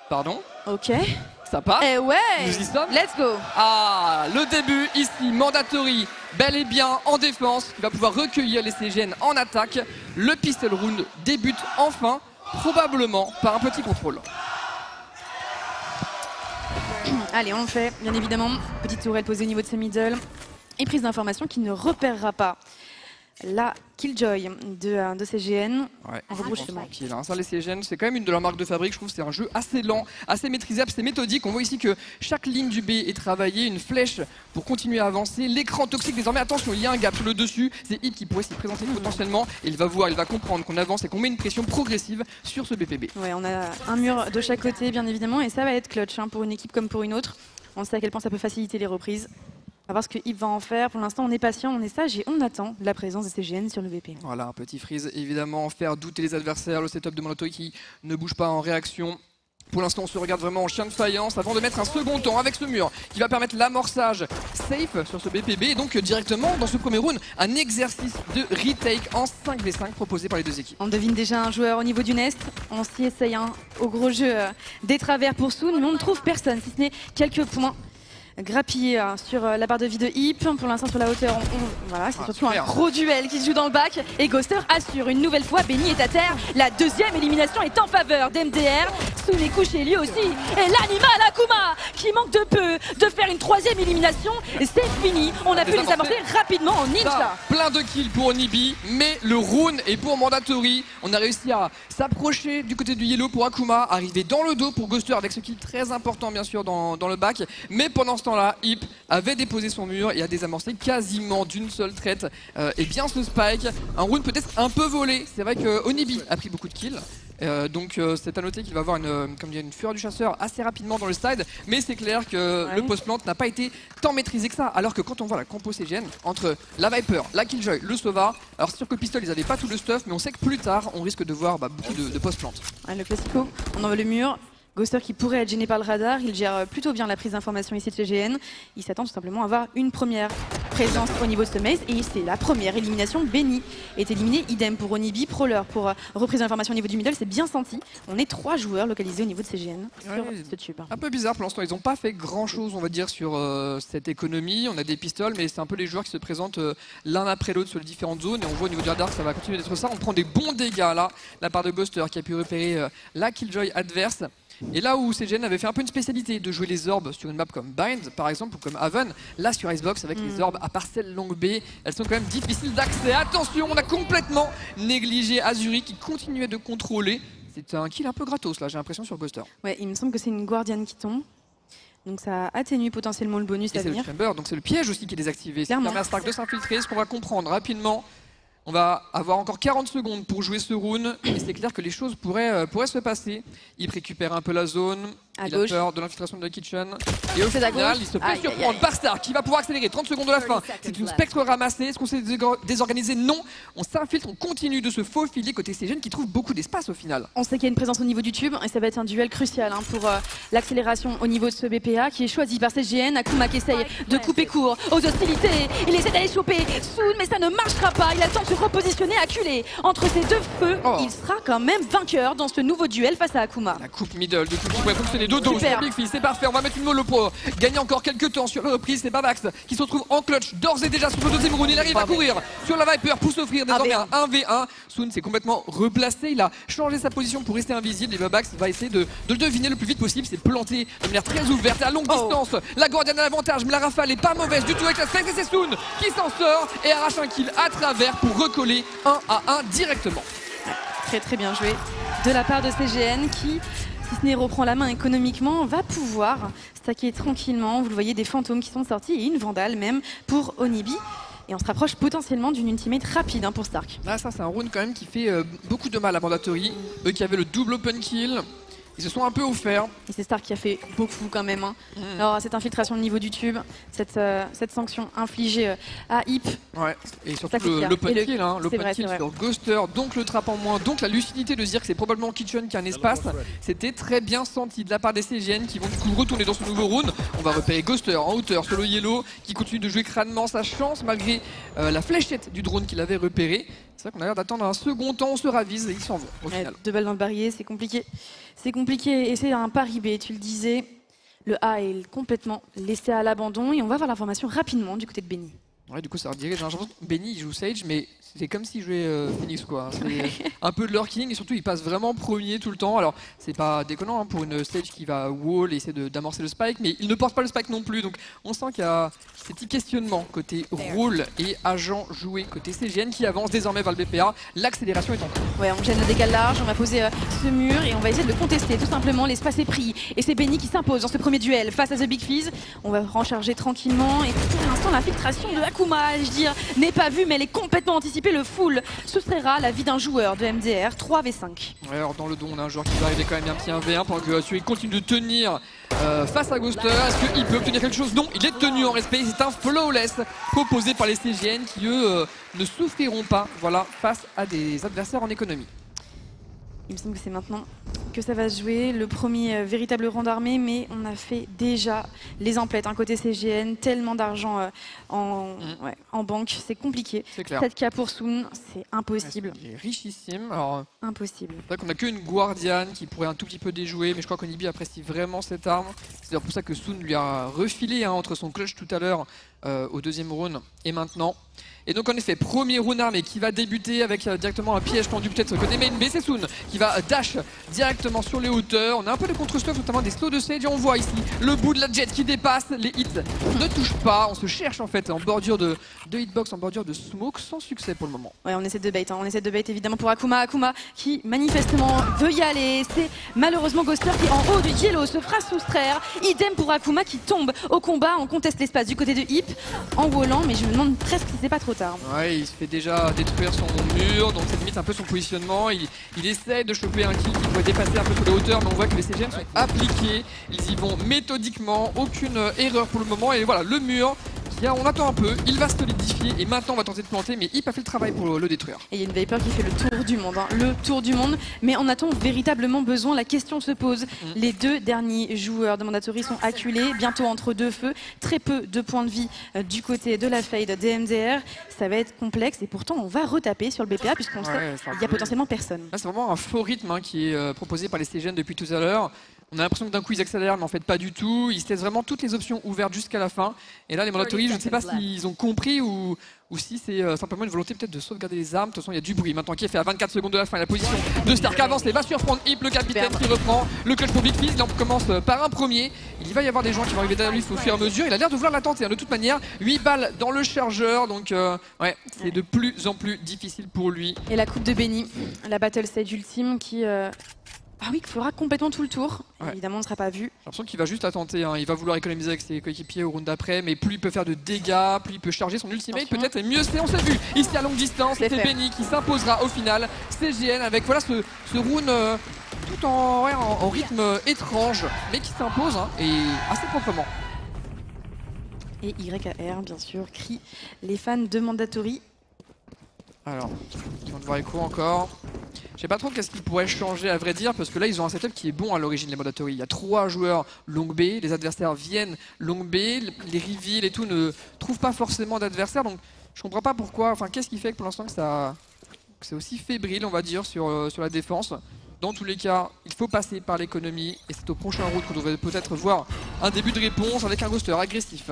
Pardon? Ok. Ça part? Eh ouais! Nous y sommes? Let's go! Ah, le début ici, Mandatory, bel et bien en défense, il va pouvoir recueillir les CGN en attaque. Le pistol round débute enfin, probablement par un petit contrôle. Allez, on le fait, bien évidemment. Petite tourelle posée au niveau de ce middle. Et prise d'information qui ne repérera pas la Killjoy de CGN. Ouais, on rebrouche le mic. tranquille. Hein. Ça, les CGN, c'est quand même une de leurs marques de fabrique. Je trouve que c'est un jeu assez lent, assez maîtrisable, c'est méthodique. On voit ici que chaque ligne du B est travaillée, une flèche pour continuer à avancer. L'écran toxique, désormais, attention, il y a un gap sur le dessus. C'est Hip qui pourrait s'y présenter potentiellement. Et il va voir, il va comprendre qu'on avance et qu'on met une pression progressive sur ce BPB. Ouais, on a un mur de chaque côté, bien évidemment, et ça va être clutch hein, pour une équipe comme pour une autre. On sait à quel point ça peut faciliter les reprises. On va voir ce que Hip va en faire. Pour l'instant, on est patient, on est sage et on attend la présence des CGN sur le VP. Voilà, un petit freeze, évidemment, faire douter les adversaires. Le setup de Mandatory qui ne bouge pas en réaction. Pour l'instant, on se regarde vraiment en chien de faïence avant de mettre un second temps avec ce mur qui va permettre l'amorçage safe sur ce BPB. Et donc, directement, dans ce premier round, un exercice de retake en 5v5 proposé par les deux équipes. On devine déjà un joueur au niveau du Nest. On s'y essaye hein, au gros jeu des travers pour Soon, mais on ne trouve personne, si ce n'est quelques points grappillés sur la barre de vie de Hip. Pour l'instant, sur la hauteur, voilà, c'est surtout un gros duel qui se joue dans le bac. Et Ghoster assure une nouvelle fois. Benny est à terre. La deuxième élimination est en faveur d'MDR. Soon est couché lui aussi. Et l'animal Akuma qui manque de peu de faire une troisième élimination. C'est fini. On a pu les amorcer rapidement en ninja. Plein de kills pour Onibi, mais le round est pour Mandatory. On a réussi à s'approcher du côté du yellow pour Akuma, arriver dans le dos pour Ghoster avec ce kill très important bien sûr dans le bac. Mais pendant ce temps-là, Hip avait déposé son mur et a désamorcé quasiment d'une seule traite. Et bien ce spike, un round peut-être un peu volé. C'est vrai que Onibi a pris beaucoup de kills. Donc c'est à noter qu'il va avoir une fureur du chasseur assez rapidement dans le side, mais c'est clair que le post-plant n'a pas été tant maîtrisé que ça, alors que quand on voit la compo CGN entre la Viper, la Killjoy, le Sova, alors c'est sûr que Pistol ils avaient pas tout le stuff, mais on sait que plus tard on risque de voir beaucoup de post-plant. Ouais, le classico, on envoie le mur. Ghoster qui pourrait être gêné par le radar, il gère plutôt bien la prise d'information ici de CGN. Il s'attend tout simplement à avoir une première présence au niveau de ce maze et c'est la première élimination. Benny est éliminé, idem pour Onibi, Prowler pour reprise d'information au niveau du middle, c'est bien senti. On est 3 joueurs localisés au niveau de CGN sur ce tube. Un peu bizarre pour l'instant, ils n'ont pas fait grand chose on va dire sur cette économie. On a des pistoles mais c'est un peu les joueurs qui se présentent l'un après l'autre sur les différentes zones et on voit au niveau du radar que ça va continuer d'être ça. On prend des bons dégâts là, la part de Ghoster qui a pu repérer la Killjoy adverse. Et là où CGN avait fait un peu une spécialité de jouer les orbes sur une map comme Bind par exemple ou comme Haven, là sur Icebox avec les orbes à parcelle longue B, elles sont quand même difficiles d'accès. Attention, on a complètement négligé Azuri qui continuait de contrôler. C'est un kill un peu gratos là, j'ai l'impression sur Ghoster. Ouais, il me semble que c'est une Guardian qui tombe. Donc ça atténue potentiellement le bonus à venir. C'est le chamber, donc c'est le piège aussi qui est désactivé. Ça permet à Stark de s'infiltrer, ce qu'on va comprendre rapidement. On va avoir encore 40 secondes pour jouer ce round et c'est clair que les choses pourraient se passer. Il récupère un peu la zone, il a peur de l'infiltration de la Kitchen. Et au final, il se fait surprendre par Stark qui va pouvoir accélérer. 30 secondes de la fin. C'est une spectre ramassée. Est-ce qu'on s'est désorganisé? Non. On s'infiltre, on continue de se faufiler côté CGN qui trouve beaucoup d'espace au final. On sait qu'il y a une présence au niveau du tube et ça va être un duel crucial hein, pour l'accélération au niveau de ce BPA qui est choisi par CGN. Akuma qui essaye de couper court aux hostilités. Il essaie d'aller choper Soon mais ça ne marchera pas. Il a le temps de se repositionner, acculé entre ces deux feux. Il sera quand même vainqueur dans ce nouveau duel face à Akuma. La coupe middle de tout qui pourrait fonctionner. Dodo sur Big Fizz, c'est parfait. On va mettre une mollo pour gagner encore quelques temps sur la reprise. C'est Babax qui se retrouve en clutch d'ores et déjà sur le deuxième round. Il arrive à courir sur la Viper pour s'offrir désormais un 1v1. Soon s'est complètement replacé. Il a changé sa position pour rester invisible. Et Babax va essayer de le deviner le plus vite possible. C'est planté de manière très ouverte à longue distance. La Guardian a l'avantage, mais la rafale est pas mauvaise du tout avec la Sphinx. Et c'est Soon qui s'en sort et arrache un kill à travers pour recoller 1 à 1 directement. Très très bien joué de la part de CGN qui, si ce n'est reprend la main économiquement, va pouvoir stacker tranquillement. Vous le voyez, des fantômes qui sont sortis et une vandale même pour Onibi. Et on se rapproche potentiellement d'une ultimate rapide hein, pour Stark. Là, ça c'est un round quand même qui fait beaucoup de mal à Mandatory. Eux qui avaient le double open kill. Ils se sont un peu offerts. Et c'est Stark qui a fait beaucoup quand même. Hein. Alors cette infiltration au niveau du tube, cette sanction infligée à Hip. Ouais, et surtout l'open kill, hein, l'open kill sur Ghoster, donc le trap en moins, donc la lucidité de se dire que c'est probablement Kitchen qui a un espace. C'était très bien senti de la part des CGN qui vont du coup retourner dans ce nouveau round. On va repérer Ghoster en hauteur sur le yellow qui continue de jouer crânement sa chance malgré la fléchette du drone qu'il avait repéré. C'est vrai qu'on a l'air d'attendre un second temps, on se ravise et ils s'en vont au final. 2 balles dans le barillet, c'est compliqué. C'est compliqué et c'est un pari B, tu le disais. Le A est complètement laissé à l'abandon et on va voir l'information rapidement du côté de Benny. Ouais, du coup, ça redirige. J'ai l'impression que Benny il joue Sage, mais c'est comme s'il jouait Phoenix, quoi. C'est un peu de lurking et surtout, il passe vraiment premier tout le temps. Alors, c'est pas déconnant hein, pour une Sage qui va wall et essayer d'amorcer le spike, mais il ne porte pas le spike non plus. Donc, on sent qu'il y a ces petits questionnements côté rôle et agent joué côté CGN qui avance désormais vers le BPA. L'accélération est en cours. Ouais, on gêne le dégât large, on va poser ce mur et on va essayer de le contester. Tout simplement, l'espace est pris et c'est Benny qui s'impose dans ce premier duel face à The Big Fizz. On va recharger tranquillement et pour l'instant, l'infiltration de Akuma, je dire, n'est pas vue, mais elle est complètement anticipée. Le full soustraira la vie d'un joueur de MDR 3v5. Ouais, alors dans le dos, on a un joueur qui va arriver quand même un petit 1v1 pendant que celui continue de tenir face à Ghoster. Est-ce qu'il peut obtenir quelque chose? Non, il est tenu en respect. C'est un flawless proposé par les CGN qui, eux, ne souffriront pas voilà, face à des adversaires en économie. Il me semble que c'est maintenant que ça va se jouer. Le premier véritable rang d'armée, mais on a fait déjà les emplettes. Un côté CGN, tellement d'argent en banque, c'est compliqué. C'est clair. 7K pour Soon, c'est impossible. Il est richissime. Alors, impossible. c'est vrai qu'on n'a qu'une Guardian qui pourrait un tout petit peu déjouer, mais je crois qu'Onibi apprécie vraiment cette arme. C'est d'ailleurs pour ça que Soon lui a refilé hein, entre son clutch tout à l'heure au deuxième round et maintenant. Et donc en effet, premier round armé qui va débuter avec directement un piège tendu peut-être côté main B, c'est Soon qui va dash directement sur les hauteurs. On a un peu de contre-stuff, notamment des slows de Sage et on voit ici le bout de la jet qui dépasse, les hits ne touchent pas. On se cherche en fait en bordure de hitbox, en bordure de smoke, sans succès pour le moment. Ouais, on essaie de bait, hein. On essaie de bait évidemment pour Akuma. Akuma qui manifestement veut y aller. C'est malheureusement Ghoster qui en haut du yellow se fera soustraire. Idem pour Akuma qui tombe au combat. On conteste l'espace du côté de Hip en wallant, mais je me demande presque si c'est pas trop tard. Ouais, il se fait déjà détruire son mur, donc ça limite un peu son positionnement. Il essaie de choper un kill qui pourrait dépasser un peu sur les hauteurs, mais on voit que les CGN sont appliqués. Ils y vont méthodiquement, aucune erreur pour le moment. Et voilà, le mur, on attend un peu, il va se solidifier et maintenant on va tenter de planter, mais Hip a fait le travail pour le détruire. Et il y a une Viper qui fait le tour du monde, hein. Le tour du monde, mais on a-t-on véritablement besoin? La question se pose. Les deux derniers joueurs de Mandatory sont acculés, bientôt entre deux feux, très peu de points de vie du côté de la Fade DMDR. Ça va être complexe et pourtant on va retaper sur le BPA puisqu'on sait qu'il y a potentiellement personne. Là c'est vraiment un faux rythme hein, qui est proposé par les CGN depuis tout à l'heure. On a l'impression que d'un coup ils accélèrent, mais en fait pas du tout. Ils se laissent vraiment toutes les options ouvertes jusqu'à la fin. Et là les Mandatory, je ne sais pas s'ils ont compris ou si c'est simplement une volonté peut-être de sauvegarder les armes. De toute façon il y a du bruit maintenant qui est fait à 24 secondes de la fin. Et la position de Stark avance et va surprendre Hip, le capitaine qui reprend le clutch pour Big Fizz. Là on commence par un premier. Il va y avoir des gens qui vont arriver derrière lui au fur et à mesure. Il a l'air de vouloir la tenter hein, de toute manière. 8 balles dans le chargeur, donc ouais, c'est de plus en plus difficile pour lui. Et la coupe de Benny, la Battle Stage ultime qui... Ah oui, il fera complètement tout le tour. Ouais. Évidemment, on ne sera pas vu. J'ai l'impression qu'il va juste la tenter. Hein. Il va vouloir économiser avec ses coéquipiers au round d'après, mais plus il peut faire de dégâts, plus il peut charger son ultimate, peut-être, et mieux c'est. On s'est vu ici à longue distance. C'est Benny qui s'imposera au final. CGN avec voilà ce round tout en rythme étrange, mais qui s'impose hein, et assez proprement. Et YAR, bien sûr, crie les fans de Mandatory. Alors, ils vont devoir écho encore. Je sais pas trop qu'est-ce qui pourrait changer à vrai dire, parce que là ils ont un setup qui est bon à l'origine les Mandatory. Il y a 3 joueurs long B, les adversaires viennent long B, les reveals et tout ne trouvent pas forcément d'adversaires, donc je comprends pas pourquoi, enfin qu'est-ce qui fait que pour l'instant que c'est aussi fébrile on va dire sur la défense. Dans tous les cas, il faut passer par l'économie et c'est au prochain round qu'on devrait peut-être voir un début de réponse avec un Ghoster agressif.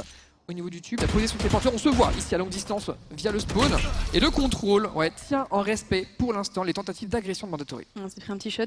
Au niveau du tube, la position de ses porteurs, on se voit ici à longue distance via le spawn. Et le contrôle, ouais, tient en respect pour l'instant les tentatives d'agression de Mandatory. On s'est pris un petit shot,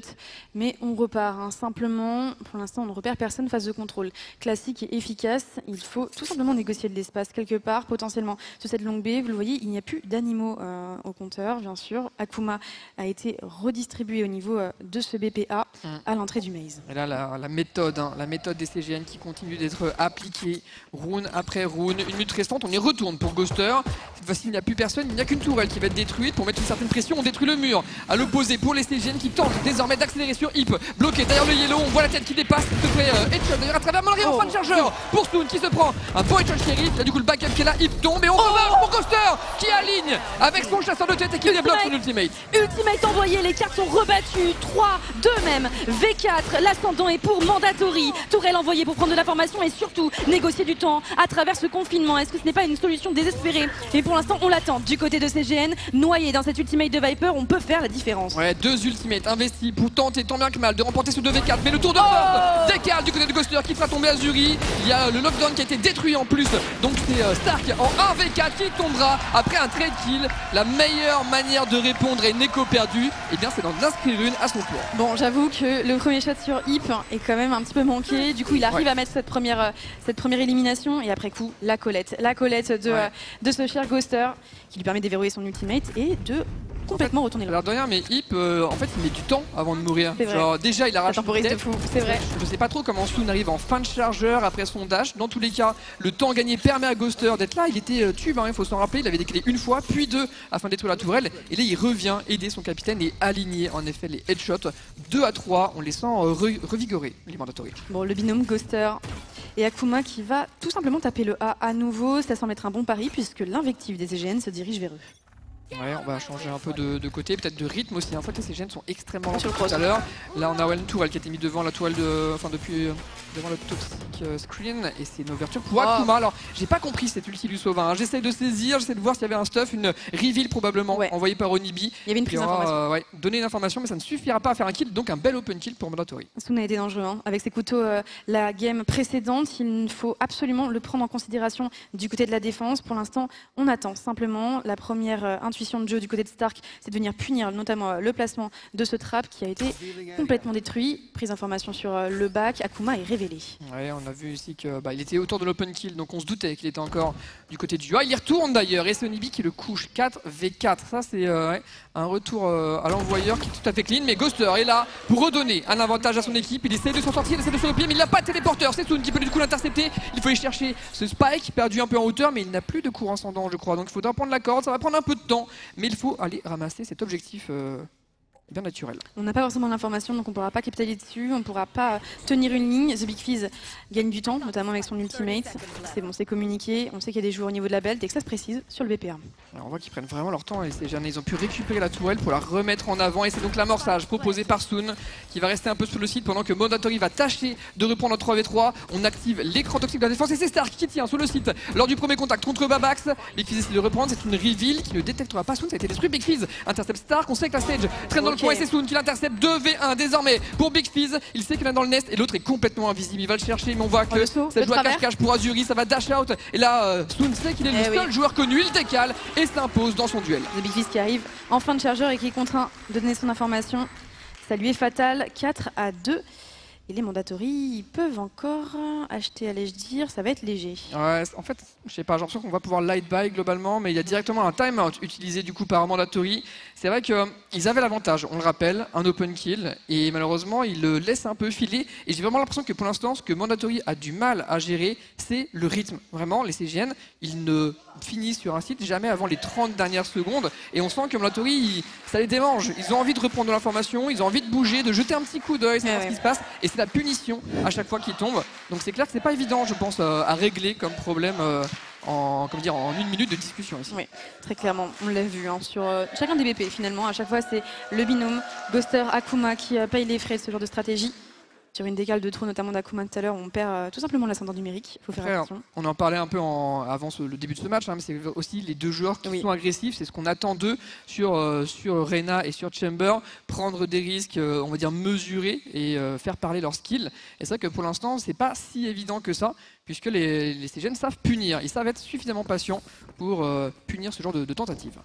mais on repart. Hein. Simplement, pour l'instant, on ne repère personne face de contrôle. Classique et efficace, il faut tout simplement négocier de l'espace quelque part, potentiellement. Sur cette longue B, vous le voyez, il n'y a plus d'animaux au compteur, bien sûr. Akuma a été redistribué au niveau de ce BPA à l'entrée du maze. Et là, la méthode, hein, la méthode des CGN qui continue d'être appliquée, round après round. Une minute restante, on y retourne pour Ghoster. Cette fois-ci, il n'y a plus personne, il n'y a qu'une tourelle qui va être détruite. Pour mettre une certaine pression, on détruit le mur. À l'opposé, pour les CGN qui tentent désormais d'accélérer sur Hip. Bloqué derrière le yellow, on voit la tête qui dépasse. Il se fait headshot d'ailleurs à travers Mallory en fin de chargeur. Pour Soon qui se prend un bon headshot shérif. Il y a du coup le backup qui est là, Hip tombe et on remarque pour Ghoster qui aligne avec son chasseur de tête et qui débloque son ultimate. Ultimate envoyé, les cartes sont rebattues. 3, 2 même. V4, l'ascendant est pour Mandatory. Tourelle envoyée pour prendre de la formation et surtout négocier du temps à travers ce confinement. Est-ce que ce n'est pas une solution désespérée? Et pour l'instant, on l'attend. Du côté de CGN, noyé dans cette ultimate de Viper, on peut faire la différence. Ouais, 2 ultimates investis pour tenter tant bien que mal de remporter ce 2v4. Mais le tour de force décale du côté de Ghoster qui fera tomber Azuri. Il y a le lockdown qui a été détruit en plus. Donc c'est Stark en 1v4 qui tombera après un trade kill. La meilleure manière de répondre à une écho perdue, et bien c'est d'en inscrire une à son tour. Bon, j'avoue que le premier shot sur Hip est quand même un petit peu manqué. Du coup, il arrive à mettre cette première élimination. Et après coup, la colette de ce cher Ghoster qui lui permet de déverrouiller son ultimate et de complètement retourner le. Alors de rien, mais Hip, en fait, il met du temps avant de mourir. Genre, déjà, il arrache temporise de fou, c'est vrai. Je sais pas trop comment Soon arrive en fin de chargeur après son dash. Dans tous les cas, le temps gagné permet à Ghoster d'être là. Il était tube, il faut s'en rappeler. Il avait décalé une fois, puis deux afin de détruire la tourelle. Et là, il revient aider son capitaine et aligner en effet les headshots 2 à 3. On les sent revigorer, les mandatory. Bon, le binôme Ghoster et Akuma qui va tout simplement taper le A à nouveau. Ça semble être un bon pari puisque l'invective des CGN se dirige vers eux. Ouais, on va changer un peu de côté, peut-être de rythme aussi. En fait, les CGN sont extrêmement lents tout à l'heure. Là, on a One Tourelle qui a été mis devant la toile depuis devant le toxic screen et c'est une ouverture pour Akuma. Alors, j'ai pas compris cette ulti du Sauvin. Hein. J'essaie de saisir, j'essaie de voir s'il y avait un stuff, une reveal probablement envoyée par Onibi. Il y avait une prise d'information. Donner une information, mais ça ne suffira pas à faire un kill. Donc, un bel open kill pour Mandatory. Soon a été dangereux hein. Avec ses couteaux la game précédente. Il faut absolument le prendre en considération du côté de la défense. Pour l'instant, on attend simplement la première intuition de jeu du côté de Stark, c'est de venir punir notamment le placement de ce trap qui a été complètement détruit. Prise d'information sur le back, Akuma est révélé. Ouais, on a vu ici que il était autour de l'open kill, donc on se doutait qu'il était encore du côté du A. Il y retourne d'ailleurs et c'est Onibi qui le couche 4v4. Ça c'est un retour à l'envoyeur qui est tout à fait clean, mais Ghoster est là pour redonner un avantage à son équipe. Il essaie de s'en sortir, il essaie de se replier, mais il n'a pas de téléporteur. C'est Soon qui peut du coup l'intercepter. Il faut aller chercher ce spike perdu un peu en hauteur, mais il n'a plus de courant ascendant, je crois. Donc il faudra prendre la corde, ça va prendre un peu de temps. Mais il faut aller ramasser cet objectif bien naturel. On n'a pas forcément l'information, donc on ne pourra pas capitaliser dessus, on ne pourra pas tenir une ligne. The Big Fizz gagne du temps, notamment avec son ultimate. C'est bon, c'est communiqué, on sait qu'il y a des joueurs au niveau de la belt et que ça se précise sur le BPA. Alors on voit qu'ils prennent vraiment leur temps et ils ont pu récupérer la tourelle pour la remettre en avant et c'est donc l'amorçage proposé par Soon qui va rester un peu sur le site pendant que Mandatory va tâcher de reprendre en 3v3. On active l'écran toxique de la défense et c'est Stark qui tient sur le site lors du premier contact contre Babax. Big Fizz essaie de reprendre, c'est une reveal qui ne détectera pas Soon, ça a été détruit. Big Fizz intercepte Stark, on sait que la stage traîne dans le coin et c'est Soon qui l'intercepte. 2v1 désormais pour Big Fizz, il sait qu'il est dans le nest et l'autre est complètement invisible, il va le chercher mais on voit que ça joue à cache-cache pour Azuri, ça va dash out et là Soon sait qu'il est le seul joueur connu, il décale et s'impose dans son duel. The Big Fizz qui arrive en fin de chargeur et qui est contraint de donner son information, ça lui est fatal, 4-2. Et les mandatory peuvent encore acheter, allais-je dire, ça va être léger. Ouais, en fait, je sais pas, j'ai l'impression qu'on va pouvoir light buy globalement, mais il y a directement un timeout utilisé du coup par mandatory. C'est vrai qu'ils avaient l'avantage, on le rappelle, un open kill, et malheureusement, ils le laissent un peu filer. Et j'ai vraiment l'impression que pour l'instant, ce que mandatory a du mal à gérer, c'est le rythme. Vraiment, les CGN, ils ne finissent sur un site jamais avant les 30 dernières secondes, et on sent que mandatory, ça les démange. Ils ont envie de reprendre de l'information, ils ont envie de bouger, de jeter un petit coup d'œil, savoir ce qui se passe, et c'est la punition à chaque fois qu'ils tombent. Donc c'est clair que c'est pas évident, je pense, à régler comme problème en 1 minute de discussion ici. Oui, très clairement, on l'a vu sur chacun des BP finalement. À chaque fois, c'est le binôme Ghoster Akuma qui paye les frais de ce genre de stratégie. Sur une décale de trop, notamment d'Akuma tout à l'heure, on perd tout simplement l'ascendant numérique. Il faut faire attention. On en parlait un peu avant le début de ce match, mais c'est aussi les deux joueurs qui sont agressifs. C'est ce qu'on attend d'eux sur Reyna et sur Chamber. Prendre des risques, on va dire mesurés et faire parler leurs skills. Et c'est vrai que pour l'instant, c'est pas si évident que ça, puisque les CGN savent punir. Ils savent être suffisamment patients pour punir ce genre de tentative.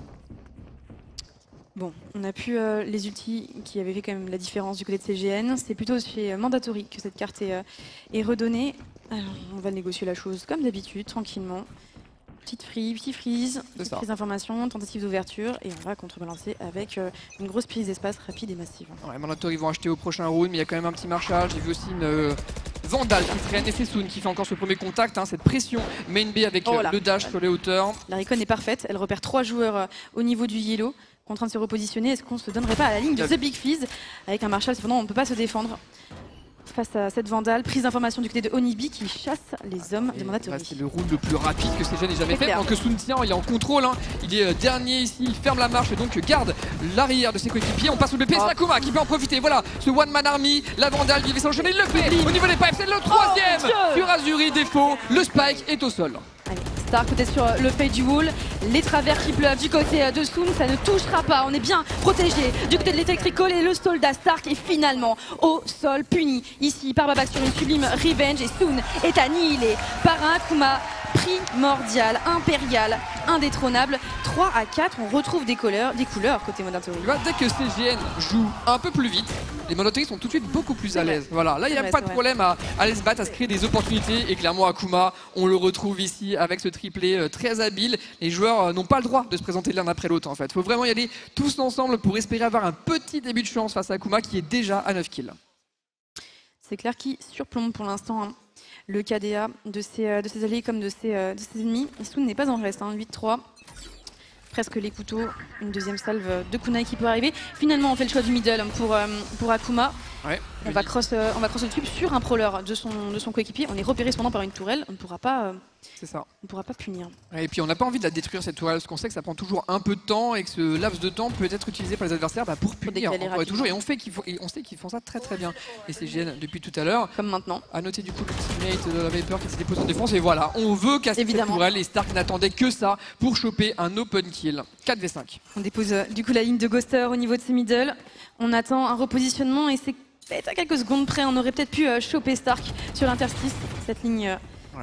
Bon, on a pu les ultis qui avaient fait quand même la différence du côté de CGN. C'est plutôt chez Mandatory que cette carte est redonnée. Alors, on va négocier la chose comme d'habitude, tranquillement. Petit freeze, prise d'information, tentative d'ouverture et on va contrebalancer avec une grosse prise d'espace rapide et massive. Ouais, Mandatory vont acheter au prochain round, mais il y a quand même un petit marchage. J'ai vu aussi une Vandal qui traîne et c'est Soon qui fait encore ce premier contact, cette pression main B avec le dash sur les hauteurs. La recon est parfaite, elle repère 3 joueurs au niveau du yellow. Contraint de se repositionner, est-ce qu'on se donnerait pas à la ligne de The Big Fizz avec un Marshall? Cependant, on ne peut pas se défendre face à cette Vandale. Prise d'information du côté de Onibi qui chasse les hommes de Mandatory. C'est le round le plus rapide que CGN ait jamais fait. Donc Soon tient, il est en contrôle, il est dernier ici, il ferme la marche et donc garde l'arrière de ses coéquipiers. On passe au BP, c'est Akuma qui peut en profiter. Voilà, ce one man army, la Vandale qui devait s'enchaîner, il le fait. Au niveau des pipes, c'est le troisième sur Azuri, défaut. Le spike est au sol. Stark peut-être sur le fait du wall. Les travers qui pleuvent du côté de Soon, ça ne touchera pas. On est bien protégé du côté de l'Electrical et le soldat Stark est finalement au sol, puni ici par Babak sur une sublime revenge. Et Soon est annihilé par un Akuma primordial, impérial, indétrônable. 3 à 4, on retrouve des couleurs côté Mandatory. Tu vois, dès que CGN joue un peu plus vite, les Mandatory sont tout de suite beaucoup plus à l'aise. Voilà, là il n'y a pas de problème à aller se battre, à se créer des opportunités. Et clairement Akuma, on le retrouve ici avec ce triplé très habile. Les joueurs n'ont pas le droit de se présenter l'un après l'autre en fait. Il faut vraiment y aller tous ensemble pour espérer avoir un petit début de chance face à Akuma qui est déjà à 9 kills. C'est clair qu'il surplombe pour l'instant hein, le KDA de ses alliés comme de ses ennemis. Soon n'est pas en reste, hein, 8-3. Presque les couteaux, une deuxième salve de kunai qui peut arriver. Finalement, on fait le choix du middle pour Akuma. Ouais, on va cross le tube sur un prowler de son coéquipier. On est repéré cependant par une tourelle. On ne pourra pas. C'est ça. On ne pourra pas punir. Et puis on n'a pas envie de la détruire cette tourelle parce qu'on sait que ça prend toujours un peu de temps et que ce laps de temps peut être utilisé par les adversaires pour punir. Toujours, et on sait qu'ils font ça très très bien. Et c'est GN depuis tout à l'heure. Comme maintenant. À noter du coup le teammate de la Viper qui s'est déposé en défense. Et voilà, on veut casser cette tourelle. Et Stark n'attendait que ça pour choper un open kill. 4v5. On dépose du coup la ligne de Ghoster au niveau de ses middle. On attend un repositionnement et c'est peut-être à quelques secondes près. On aurait peut-être pu choper Stark sur l'interstice. Cette ligne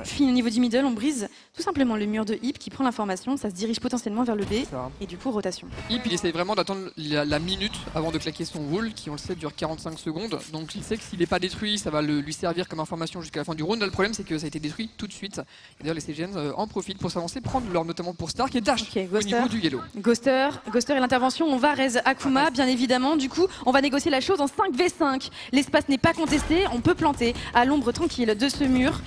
fine au niveau du middle, on brise tout simplement le mur de Hip qui prend l'information, ça se dirige potentiellement vers le B et du coup rotation. Hip il essaie vraiment d'attendre la minute avant de claquer son wall qui on le sait dure 45 secondes, donc il sait que s'il n'est pas détruit ça va lui servir comme information jusqu'à la fin du round. Là, le problème c'est que ça a été détruit tout de suite et d'ailleurs les CGN en profitent pour s'avancer, prendre l'or notamment pour Stark et Dash au niveau du yellow. Ghoster et l'intervention, on va raise Akuma bien évidemment, du coup on va négocier la chose en 5v5. L'espace n'est pas contesté, on peut planter à l'ombre tranquille de ce mur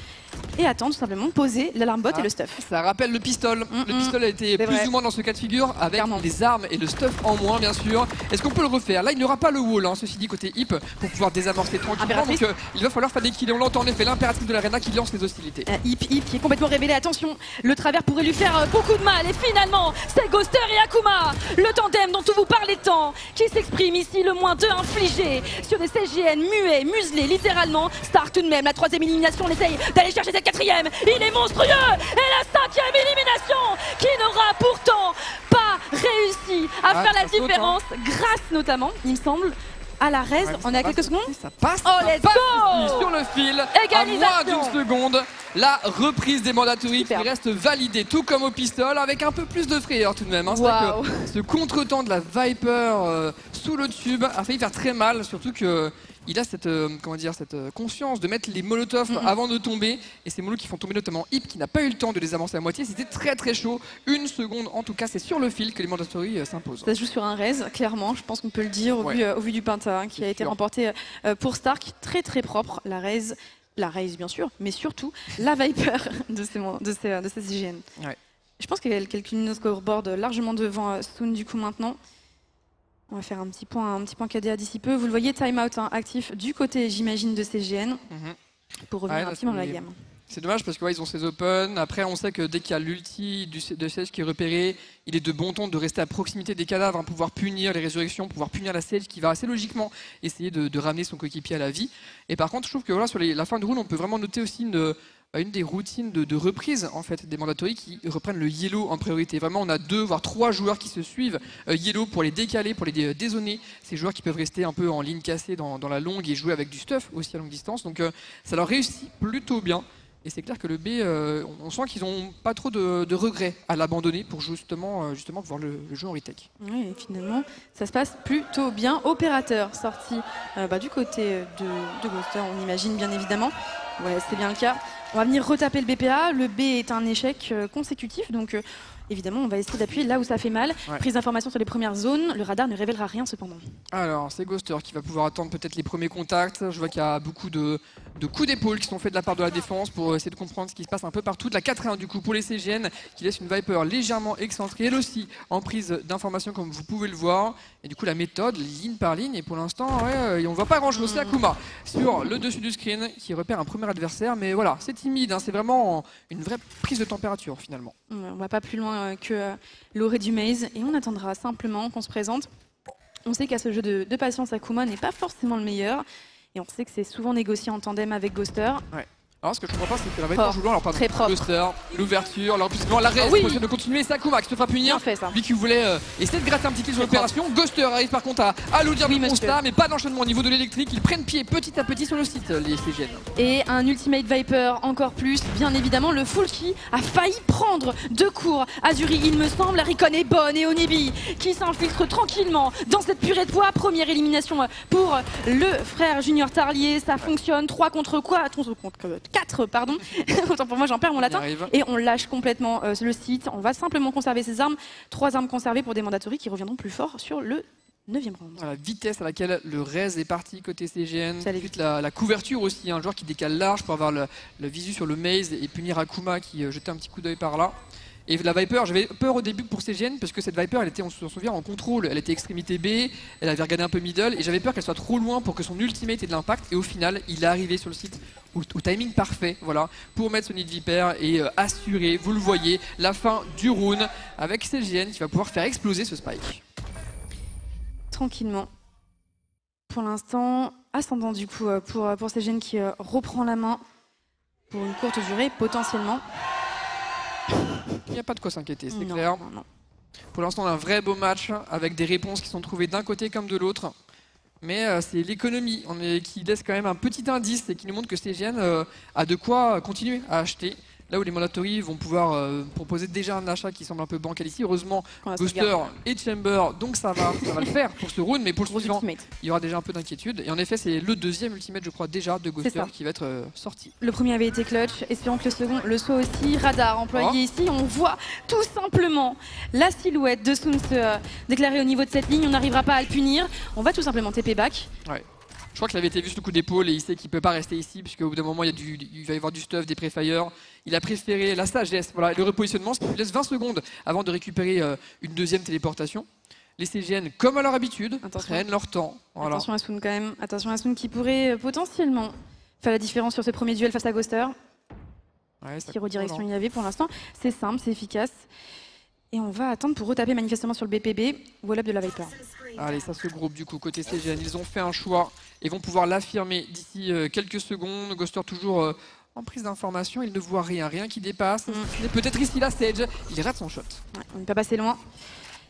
et attendre tout simplement, poser l'alarme bot et le stuff. Ça rappelle le pistol. Le pistol a été plus ou moins dans ce cas de figure avec les armes et le stuff en moins bien sûr. Est-ce qu'on peut le refaire? Là il n'y aura pas le wall, hein, ceci dit côté Hip pour pouvoir désamorcer tranquillement. Donc il va falloir faire des kills. On l'entend en effet l'impératrice de l'arena qui lance les hostilités. Hip qui est complètement révélé. Attention, le travers pourrait lui faire beaucoup de mal. Et finalement c'est Ghoster et Akuma, le tandem dont tout vous parlez tant, qui s'exprime ici, le -2 infligé sur des CGN muets, muselés littéralement. Stark tout de même, la 3e élimination, on essaye d'aller chercher cette 4e. Il est monstrueux. Et la 5e élimination qui n'aura pourtant pas réussi à faire la différence grâce notamment, il me semble, à la raise. On est à quelques secondes. Ça passe. Oh, let's go sur le fil. À moins d'une seconde. La reprise des Mandatory qui reste validée, tout comme au pistol, avec un peu plus de frayeur tout de même. Hein. Que ce contretemps de la Viper sous le tube a failli faire très mal, surtout que il a cette, cette conscience de mettre les molotovs avant de tomber. Et ces molos qui font tomber notamment Hip qui n'a pas eu le temps de les avancer à moitié. C'était très très chaud. Une seconde en tout cas, c'est sur le fil que les Mandatory s'imposent. Ça se joue sur un raise, clairement. Je pense qu'on peut le dire au vu du Penta hein, qui a été remporté pour Stark. Très très propre. La raise bien sûr, mais surtout la Viper de ces CGN. Je pense qu'elle calcule nos scoreboard largement devant Soon du coup maintenant. On va faire un petit point KDA d'ici peu. Vous le voyez, timeout hein, actif du côté, j'imagine, de CGN pour revenir un petit peu dans la gamme. C'est dommage parce qu'ils ont ces open. Après, on sait que dès qu'il y a l'ulti de Sage qui est repéré, il est de bon ton de rester à proximité des cadavres, hein, pouvoir punir les résurrections, pouvoir punir la Sage qui va assez logiquement essayer de ramener son coéquipier à la vie. Et par contre, je trouve que voilà, sur la fin de round, on peut vraiment noter aussi une des routines de reprise en fait des Mandatory qui reprennent le yellow en priorité. Vraiment on a 2 voire 3 joueurs qui se suivent yellow pour les décaler, pour les dézoner. Ces joueurs qui peuvent rester un peu en ligne cassée dans la longue et jouer avec du stuff aussi à longue distance. Donc ça leur réussit plutôt bien. Et c'est clair que le B, on sent qu'ils n'ont pas trop de regrets à l'abandonner pour justement pouvoir le jouer en retake. Oui, et finalement, ça se passe plutôt bien. Opérateur sorti du côté de Ghoster, on imagine bien évidemment. Ouais, c'est bien le cas. On va venir retaper le BPA. Le B est un échec consécutif, donc évidemment, on va essayer d'appuyer là où ça fait mal. Prise d'information sur les premières zones. Le radar ne révélera rien cependant. Alors, c'est Ghoster qui va pouvoir attendre peut-être les premiers contacts. Je vois qu'il y a beaucoup de coups d'épaule qui sont faits de la part de la défense pour essayer de comprendre ce qui se passe un peu partout. De la 4-1 du coup pour les CGN qui laisse une Viper légèrement excentrée, elle aussi en prise d'information comme vous pouvez le voir. Et du coup la méthode, ligne par ligne, et pour l'instant on ne voit pas grand chose. C'est Akuma sur le dessus du screen qui repère un premier adversaire, mais voilà, c'est timide, hein, c'est vraiment une vraie prise de température finalement. On va pas plus loin que l'orée du maze et on attendra simplement qu'on se présente. On sait qu'à ce jeu de patience, Akuma n'est pas forcément le meilleur. Et on sait que c'est souvent négocié en tandem avec Ghoster. Alors ce que je comprends pas, c'est que la Viper joue loin, alors pardon, très propre. Ghoster, l'ouverture, alors plus l'arrêt, c'est de continuer, c'est Akuma qui se fera punir. Bien fait, ça. Lui qui voulait essayer de gratter un petit kill sur l'opération. Ghoster arrive par contre à nous dire le constat, mais pas d'enchaînement au niveau de l'électrique. Ils prennent pied petit à petit sur le site, les CGN. Et un Ultimate Viper encore plus, bien évidemment, le full qui a failli prendre 2 cours. Azuri, il me semble, la recon est bonne et Onibi qui s'infiltre tranquillement dans cette purée de poids. Première élimination pour le frère Junior Tarlier, ça fonctionne. 3 contre quoi 4, pardon. Autant pour moi, j'en perds mon latin. Et on lâche complètement le site. On va simplement conserver ses armes. 3 armes conservées pour des Mandatory qui reviendront plus fort sur le 9e round. La vitesse à laquelle le Rez est parti côté CGN. Ensuite, la couverture aussi. Un joueur qui décale large pour avoir le visu sur le maze et punir Akuma qui jetait un petit coup d'œil par là. Et la Viper, j'avais peur au début pour CGN parce que cette Viper, elle était, on se souvient, en contrôle. Elle était extrémité B, elle avait regardé un peu middle et j'avais peur qu'elle soit trop loin pour que son ultimate ait de l'impact. Et au final, il est arrivé sur le site au timing parfait, voilà, pour mettre son nid Viper et assurer, vous le voyez, la fin du round avec CGN qui va pouvoir faire exploser ce spike. Tranquillement. Pour l'instant, ascendant du coup pour CGN qui reprend la main pour une courte durée potentiellement. Il n'y a pas de quoi s'inquiéter, c'est clair. Non. Pour l'instant, on a un vrai beau match avec des réponses qui sont trouvées d'un côté comme de l'autre. Mais c'est l'économie qui laisse quand même un petit indice et qui nous montre que CGN a de quoi continuer à acheter. Là où les Mandatory vont pouvoir proposer déjà un achat qui semble un peu bancal ici. Heureusement, Ghoster et Chamber, donc ça va le faire pour ce round. Mais pour le suivant, il y aura déjà un peu d'inquiétude. Et en effet, c'est le deuxième ultimate, je crois, déjà de Ghoster qui va être sorti. Le premier avait été clutch, espérons que le second le soit aussi. Radar employé ici, on voit tout simplement la silhouette de Soon se déclarer au niveau de cette ligne. On n'arrivera pas à le punir. On va tout simplement TP back. Ouais. Je crois qu'il avait été vu sur le coup d'épaule et il sait qu'il ne peut pas rester ici puisqu'au bout d'un moment il va y avoir du stuff, des pré-fire. Il a préféré la sagesse, voilà, le repositionnement, ce qui lui laisse 20 secondes avant de récupérer une deuxième téléportation. Les CGN, comme à leur habitude, prennent leur temps. Voilà. Attention à Soon quand même, attention à Soon qui pourrait potentiellement faire la différence sur ce premier duel face à Ghoster. Ouais, qui redirection il y avait pour l'instant, c'est simple, c'est efficace. Et on va attendre pour retaper manifestement sur le BPB, wall-up de la Viper. Allez, ça se groupe du coup côté CGN. Ils ont fait un choix et vont pouvoir l'affirmer d'ici quelques secondes. Ghoster toujours en prise d'information, il ne voit rien qui dépasse. Peut-être ici la Sage, il rate son shot. Ouais, on n'est pas passé loin.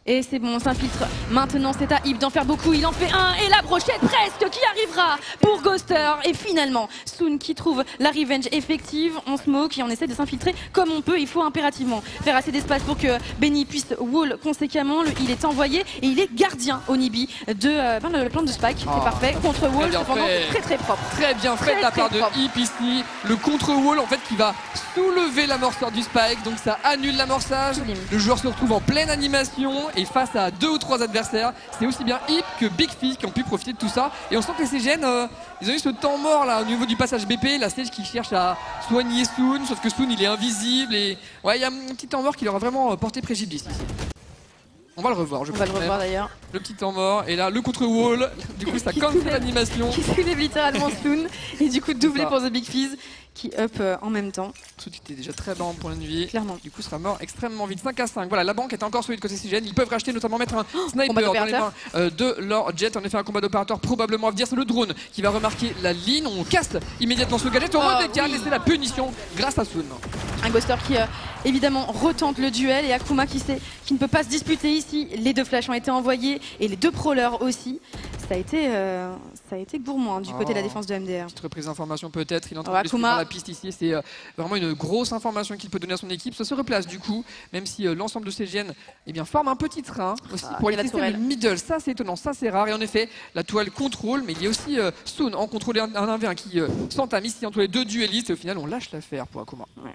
Et c'est bon, on s'infiltre. Maintenant, c'est à Yves d'en faire beaucoup. Il en fait un. Et la brochette presque qui arrivera pour Ghoster. Et finalement, Soon qui trouve la revenge effective. On smoke et on essaie de s'infiltrer comme on peut. Il faut impérativement faire assez d'espace pour que Benny puisse wall conséquemment. Il est envoyé et il est gardien Onibi de le plan de Spike. C'est parfait. Contre wall, cependant, très propre. Très bien fait de la part de Hip ici. Le contre-wall en fait qui va soulever l'amorceur du Spike. Donc ça annule l'amorçage. Le joueur se retrouve en pleine animation. Et face à 2 ou 3 adversaires, c'est aussi bien Hip que Big Fizz qui ont pu profiter de tout ça. Et on sent que les CGN, ils ont eu ce temps mort là au niveau du passage BP, la stage qui cherche à soigner Soon, sauf que Soon il est invisible et ouais, il y a un petit temps mort qui leur a vraiment porté préjudice ici. On va le revoir, je pense. On va le revoir d'ailleurs. Le petit temps mort et là le contre-wall, du coup ça cancelle l'animation. Qui soulève littéralement Soon et du coup doublé pour The Big Fizz qui up en même temps. Soon était déjà très bas en point de vie. Clairement. Du coup sera mort extrêmement vite. 5 à 5. Voilà, la banque est encore solide côté CGN. Ils peuvent racheter notamment mettre un sniper dans les mains de leur jet. En effet un combat d'opérateur probablement à venir. C'est le drone qui va remarquer la ligne. On casse immédiatement ce gadget. On redécale et c'est la punition grâce à Soon. Un Ghoster qui évidemment retente le duel et Akuma qui ne peut pas se disputer ici. Les 2 flashs ont été envoyés et les 2 prowlers aussi. Ça a été gourmand du côté de la défense de MDR. Petite reprise d'information peut-être. Il est en train de suivre la piste ici. C'est vraiment une grosse information qu'il peut donner à son équipe. Ça se replace du coup, même si l'ensemble de CGN forme un petit train aussi pour aller tester le middle. Ça c'est étonnant, ça c'est rare. Et en effet, la toile contrôle, mais il y a aussi Soon en contrôle un 1v1 qui s'entame ici entre les 2 duellistes. Et au final, on lâche l'affaire pour Akuma. Ouais.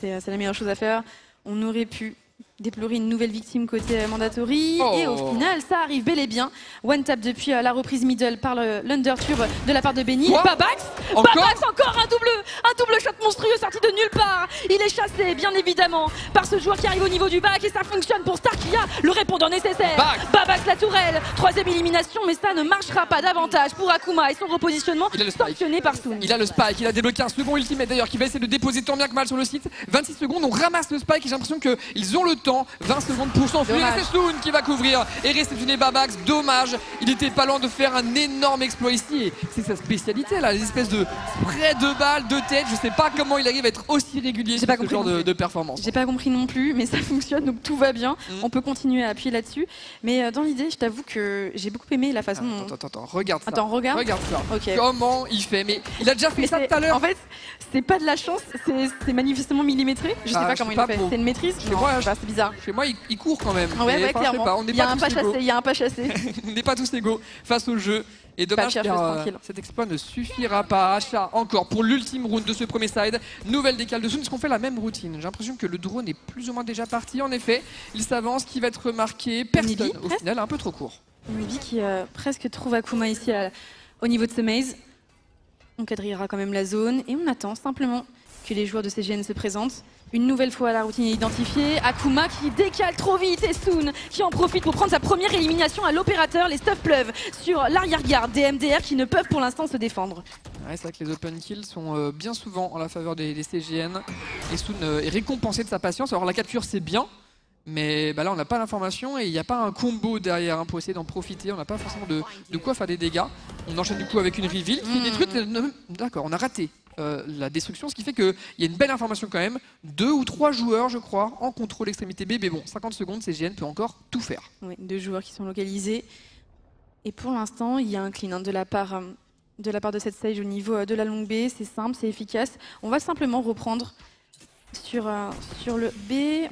C'est la meilleure chose à faire. On aurait pu déplorer une nouvelle victime côté Mandatory et au final ça arrive bel et bien. One tap depuis la reprise middle par l'undertube de la part de Benny. Babax encore un double shot monstrueux sorti de nulle part. Il est chassé bien évidemment par ce joueur qui arrive au niveau du back et ça fonctionne pour Star qui a le répondant nécessaire. Babax la tourelle, 3e élimination mais ça ne marchera pas davantage pour Akuma et son repositionnement sanctionné par Soon. Il a le spike, il a débloqué un second ultimate d'ailleurs qui va essayer de déposer tant bien que mal sur le site. 26 secondes, on ramasse le spike et j'ai l'impression qu'ils ont le temps, 20 secondes pour s'enfuir. Et c'est Soon qui va couvrir et réceptionner Babax. Dommage, il était pas loin de faire un énorme exploit ici. Et c'est sa spécialité là, les espèces de spray de balles, de tête. Je sais pas comment il arrive à être aussi régulier sur ce genre de performance. J'ai pas compris non plus, mais ça fonctionne donc tout va bien. On peut continuer à appuyer là-dessus. Mais dans l'idée, je t'avoue que j'ai beaucoup aimé la façon dont. Attends, regarde ça. Attends, regarde ça. Okay. Comment il fait? Mais il a déjà fait ça tout à l'heure. En fait, c'est pas de la chance, c'est manifestement millimétré. Je sais pas comment il le fait. C'est une maîtrise. C'est bizarre. Chez moi, il court quand même. Ouais, clairement. Il y a un pas chassé. On n'est pas tous égaux face au jeu. Et dommage car cet exploit ne suffira pas. Achat encore pour l'ultime round de ce premier side. Nouvelle décale de Soon. Est-ce qu'on fait la même routine? J'ai l'impression que le drone est plus ou moins déjà parti. En effet, il s'avance, qui va être remarqué. Personne au final, un peu trop court. Nibi qui presque trouve Akuma ici au niveau de ce maze. On quadrillera quand même la zone et on attend simplement que les joueurs de CGN se présentent. Une nouvelle fois, la routine est identifiée. Akuma qui décale trop vite et Soon qui en profite pour prendre sa première élimination à l'opérateur. Les stuffs pleuvent sur l'arrière-garde des MDR qui ne peuvent pour l'instant se défendre. Ouais, c'est vrai que les open kills sont bien souvent en la faveur des CGN. Et Soon est récompensé de sa patience. Alors la capture c'est bien, mais là on n'a pas l'information et il n'y a pas un combo derrière pour essayer d'en profiter. On n'a pas forcément de quoi faire des dégâts. On enchaîne du coup avec une reveal qui est détruite. D'accord, on a raté la destruction, ce qui fait qu'il y a une belle information quand même. 2 ou 3 joueurs, je crois, en contrôle extrémité B. Mais bon, 50 secondes, CGN peut encore tout faire. Oui, 2 joueurs qui sont localisés. Et pour l'instant, il y a un clean de la part de cette stage au niveau de la longue B. C'est simple, c'est efficace. On va simplement reprendre sur le B,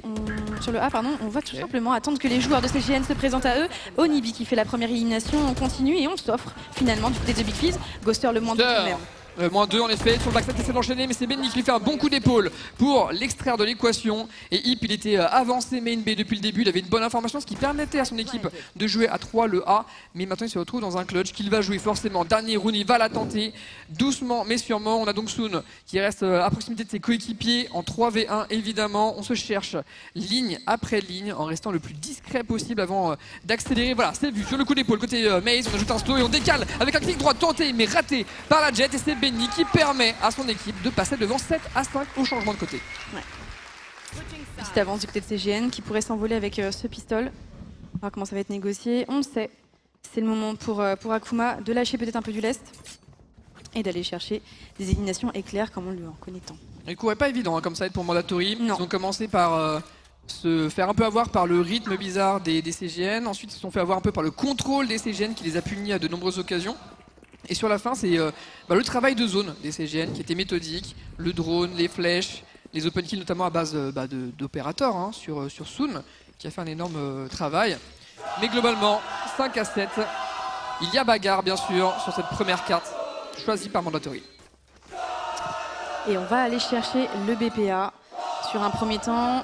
sur le A, pardon. On va tout simplement attendre que les joueurs de CGN se présentent à eux. Onibi qui fait la première élimination, on continue et on s'offre finalement du côté de Big Fizz. Ghoster le moins de tout même. -2 en effet, sur le backside essaie d'enchaîner mais c'est Benny qui lui fait un bon coup d'épaule pour l'extraire de l'équation. Et Hip il était avancé main B depuis le début, il avait une bonne information ce qui permettait à son équipe de jouer à 3 le A. Mais maintenant il se retrouve dans un clutch qu'il va jouer forcément. Dernier round, il va la tenter doucement mais sûrement. On a donc Soon qui reste à proximité de ses coéquipiers en 3v1 évidemment. On se cherche ligne après ligne en restant le plus discret possible avant d'accélérer. Voilà, c'est vu sur le coup d'épaule côté Maze, on ajoute un slow et on décale avec un clic droit tenté mais raté par la Jet. Et c'est Benny qui permet à son équipe de passer devant 7-5 au changement de côté. Petite avance du côté de CGN qui pourrait s'envoler avec ce pistolet. On va voir comment ça va être négocié. On le sait, c'est le moment pour Akuma de lâcher peut-être un peu du lest et d'aller chercher des éliminations éclairs comme on le connaît tant. Il courait pas évident comme ça pour Mandatory. Non. Ils ont commencé par se faire un peu avoir par le rythme bizarre des CGN. Ensuite ils se sont fait avoir un peu par le contrôle des CGN qui les a punis à de nombreuses occasions. Et sur la fin, c'est le travail de zone des CGN qui était méthodique, le drone, les flèches, les open kills notamment à base d'opérateurs sur Soon, qui a fait un énorme travail. Mais globalement, 5-7, il y a bagarre bien sûr sur cette première carte choisie par Mandatory. Et on va aller chercher le BPA sur un premier temps.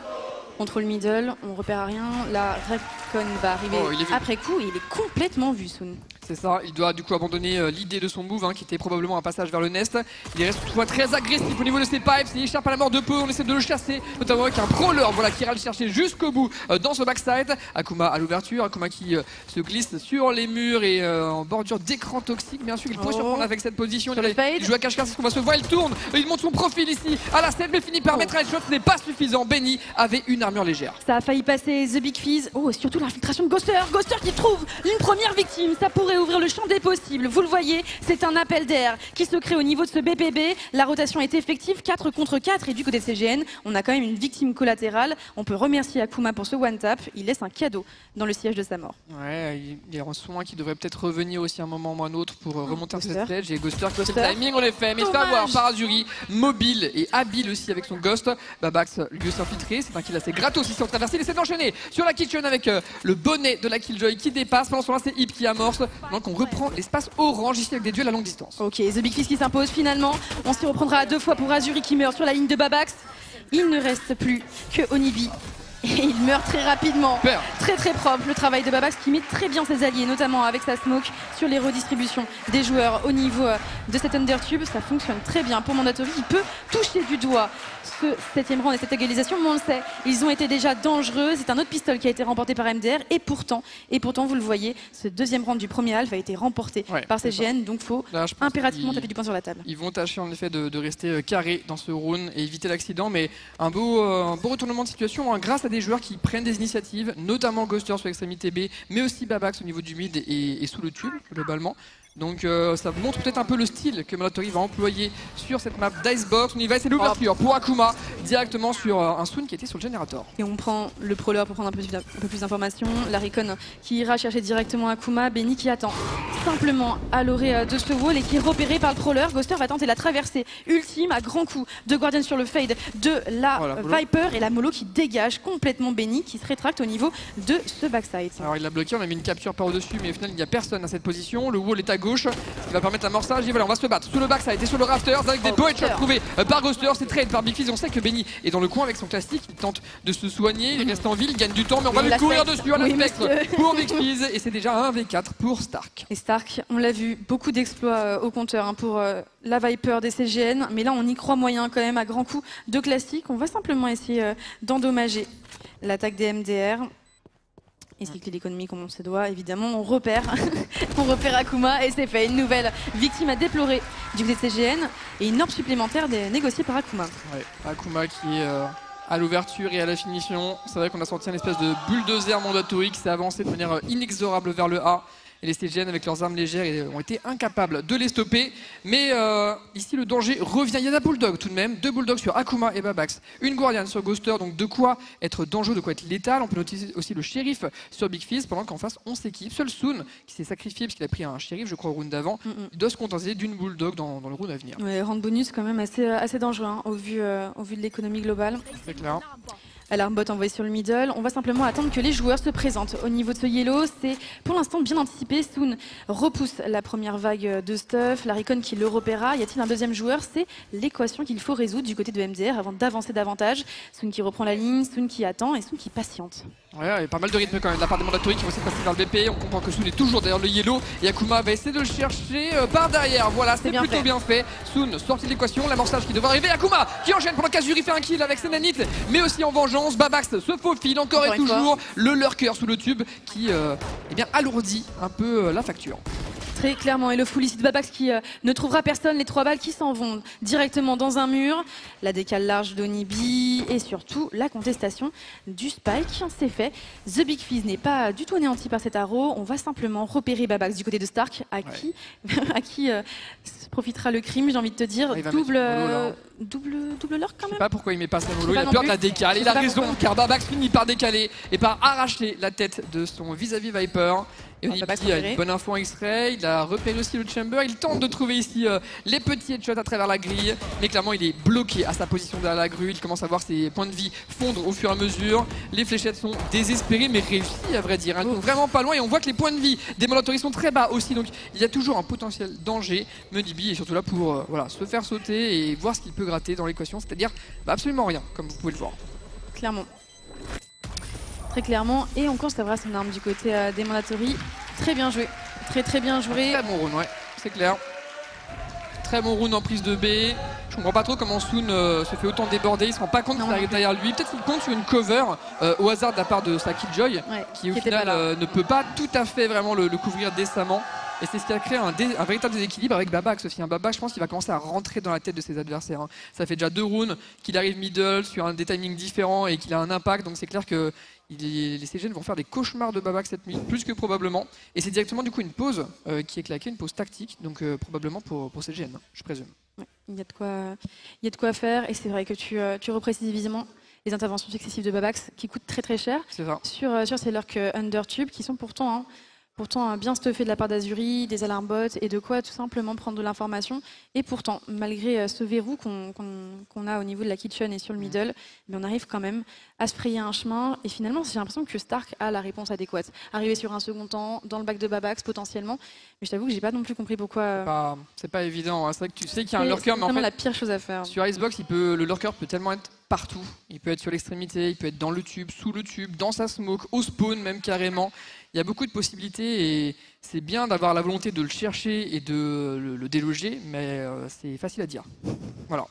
Contrôle middle, on repère à rien. La Recon va arriver après coup et il est complètement vu Soon. C'est ça, il doit du coup abandonner l'idée de son move qui était probablement un passage vers le nest. Il reste toutefois très agressif au niveau de ses pipes, il échappe à la mort de peu, on essaie de le chasser, notamment avec un brawler qui ira le chercher jusqu'au bout dans ce backside. Akuma à l'ouverture, Akuma qui se glisse sur les murs et en bordure d'écran toxique, bien sûr, il peut surprendre avec cette position. Il joue à cache-cache, c'est ce qu'on va se voir, il tourne, il monte son profil ici à la scène, mais finit par mettre un headshot, ce n'est pas suffisant. Benny avait une armure légère. Ça a failli passer The Big Fizz. Oh, et surtout l'infiltration de Ghoster. Ghoster qui trouve une première victime. Ça pourrait ouvrir le champ des possibles. Vous le voyez, c'est un appel d'air qui se crée au niveau de ce BPB. La rotation est effective, 4 contre 4. Et du côté de CGN, on a quand même une victime collatérale. On peut remercier Akuma pour ce one-tap. Il laisse un cadeau dans le siège de sa mort. Ouais, il y a un soin qui devrait peut-être revenir aussi un moment ou un autre pour remonter à cette stage. Et Ghoster qui fait le timing, on les fait. Mais il se fait avoir par Azuri, mobile et habile aussi avec son Ghost. Babax lui s'infiltrer. C'est un kill assez gratos ici en traversée. Il essaie d'enchaîner sur la kitchen avec le bonnet de la Killjoy qui dépasse. Pendant ce temps-là, c'est Hip qui amorce. Donc on reprend l'espace orange ici avec des duels à longue distance. Ok, The Big Fizz qui s'impose finalement. On s'y reprendra à 2 fois pour Azuri qui meurt sur la ligne de Babax. Il ne reste plus que Onibi. Et il meurt très rapidement. Très très propre le travail de Babax qui met très bien ses alliés, notamment avec sa smoke sur les redistributions des joueurs au niveau de cet undertube. Ça fonctionne très bien pour Mandatory. Il peut toucher du doigt ce 7ème round et cette égalisation, mais on le sait, ils ont été déjà dangereux. C'est un autre pistolet qui a été remporté par MDR et pourtant, vous le voyez, ce 2e round du premier alpha a été remporté par CGN, donc faut impérativement taper du poing sur la table. Ils vont tâcher en effet de rester carrés dans ce round et éviter l'accident, mais un beau retournement de situation grâce à à des joueurs qui prennent des initiatives, notamment Ghoster sur l'extrémité B, mais aussi Babax au niveau du mid et sous le tube, globalement. Donc ça montre peut-être un peu le style que Mandatory va employer sur cette map d'Icebox. On y va, c'est l'ouverture pour Akuma, directement sur un Soon qui était sur le générateur. Et on prend le proleur pour prendre un peu plus d'informations. Laricon qui ira chercher directement Akuma. Benny qui attend simplement à l'orée de ce wall et qui est repéré par le proleur. Ghoster va tenter la traversée ultime à grands coups de Guardian sur le fade de la Viper. Et la Molo qui dégage complètement Benny qui se rétracte au niveau de ce backside. Alors il l'a bloqué, on a mis une capture par au-dessus, mais au final il n'y a personne à cette position. Le wall est à gauche, ce qui va permettre l'amorçage. Et voilà, on va se battre sur le backside et sur le rafters avec des poets trouvés par Ghoster. C'est trade par Big Fizz. On sait que Benny est dans le coin avec son classique. Il tente de se soigner, il reste en ville, il gagne du temps, mais on va lui courir dessus à la spectre pour Big Fizz. Et c'est déjà un V4 pour Stark. Et Stark, on l'a vu, beaucoup d'exploits au compteur pour la Viper des CGN. Mais là, on y croit moyen quand même à grands coups de classique. On va simplement essayer d'endommager l'attaque des MDR. Et cycler l'économie comme on se doit, évidemment, on repère Akuma et c'est fait. Une nouvelle victime à déplorer du côté de CGN et une orbe supplémentaire négociée par Akuma. Ouais, Akuma qui est à l'ouverture et à la finition. C'est vrai qu'on a senti une espèce de bulldozer Mandatory qui s'est avancé de manière inexorable vers le A. Et les CGN avec leurs armes légères ont été incapables de les stopper. Mais ici le danger revient. Il y a un bulldog tout de même, 2 bulldogs sur Akuma et Babax, une Guardian sur Ghoster, donc de quoi être dangereux, de quoi être létal. On peut noter aussi le shérif sur Big Fizz pendant qu'en face on s'équipe. Seul Soon qui s'est sacrifié parce qu'il a pris un shérif je crois au round d'avant. Il doit se contenter d'une bulldog dans le round à venir. Ouais, round bonus quand même assez dangereux hein, au vu de l'économie globale. C'est clair. Alarmbot envoyé sur le middle. On va simplement attendre que les joueurs se présentent. Au niveau de ce yellow, c'est pour l'instant bien anticipé. Soon repousse la première vague de stuff. Laricon qui le repérera. Y a-t-il un deuxième joueur? C'est l'équation qu'il faut résoudre du côté de MDR avant d'avancer davantage. Soon qui reprend la ligne, Soon qui attend et Soon qui patiente. Ouais, il y a pas mal de rythme quand même de la part des Mandatory qui vont essayer de passer vers le BP. On comprend que Soon est toujours derrière le yellow et Akuma va essayer de le chercher par derrière. Voilà, c'est plutôt bien fait. Soon sorti de l'équation, l'amorçage qui devrait arriver. Akuma qui enchaîne pendant qu'Azuri fait un kill avec Senanite, mais aussi en vengeance. Babax se faufile encore et toujours. Le lurker sous le tube qui eh bien, alourdit un peu la facture. Très clairement, et le full ici de Babax qui ne trouvera personne, les 3 balles qui s'en vont directement dans un mur, la décale large d'Onibi et surtout la contestation du Spike, c'est fait. The Big Fizz n'est pas du tout anéanti par cet arrow, on va simplement repérer Babax du côté de Stark, à qui profitera le crime, j'ai envie de te dire, double lurk quand même. Je sais pas pourquoi il met pas sa mollo, il a peur de la décale, il a raison car Babax finit par décaler et par arracher la tête de son vis-à-vis Viper. Et Onibi a une bonne info en X-ray, il a repéré aussi le chamber, il tente de trouver ici les petits headshots à travers la grille, mais clairement il est bloqué à sa position derrière la grue, il commence à voir ses points de vie fondre au fur et à mesure, les fléchettes sont désespérées mais réussies à vrai dire, elles sont vraiment pas loin et on voit que les points de vie des Mandatory sont très bas aussi, donc il y a toujours un potentiel danger. Onibi est surtout là pour voilà, se faire sauter et voir ce qu'il peut gratter dans l'équation, c'est-à-dire absolument rien, comme vous pouvez le voir. Clairement. Très clairement, et on conservera son arme du côté des Mandatory. Très bien joué, très bien joué. Très bon round, ouais, c'est clair. Très bon round en prise de B. Je comprends pas trop comment Soon se fait autant déborder, il se rend pas compte qu'il arrive derrière lui. Peut-être qu'il compte sur une cover au hasard de la part de sa Killjoy, qui au final ne peut pas tout à fait vraiment le couvrir décemment. Et c'est ce qui a créé un véritable déséquilibre avec Babax aussi. Babax, je pense qu'il va commencer à rentrer dans la tête de ses adversaires. Ça fait déjà 2 rounds qu'il arrive middle sur des timings différents et qu'il a un impact. Donc c'est clair que les CGN vont faire des cauchemars de Babax cette nuit, plus que probablement. Et c'est directement du coup une pause qui est claquée, une pause tactique, donc probablement pour CGN, je présume. Ouais, il y a de quoi faire et c'est vrai que tu reprécises visiblement les interventions successives de Babax qui coûtent très cher sur ces lurks undertube qui sont pourtant bien stuffés de la part d'Azuri, des alarmbots et de quoi tout simplement prendre de l'information. Et pourtant, malgré ce verrou qu'on a au niveau de la kitchen et sur le middle, mais on arrive quand même à se frayer un chemin. Et finalement, j'ai l'impression que Stark a la réponse adéquate. Arriver sur un second temps, dans le bac de Babax potentiellement. Mais je t'avoue que j'ai pas non plus compris pourquoi. C'est pas évident. Hein. C'est vrai que tu sais qu'il y a un lurker, mais en fait, la pire chose à faire. Sur Icebox, le lurker peut tellement être partout. Il peut être sur l'extrémité, il peut être dans le tube, sous le tube, dans sa smoke, au spawn même carrément. Il y a beaucoup de possibilités et c'est bien d'avoir la volonté de le chercher et de le déloger, mais c'est facile à dire. Voilà.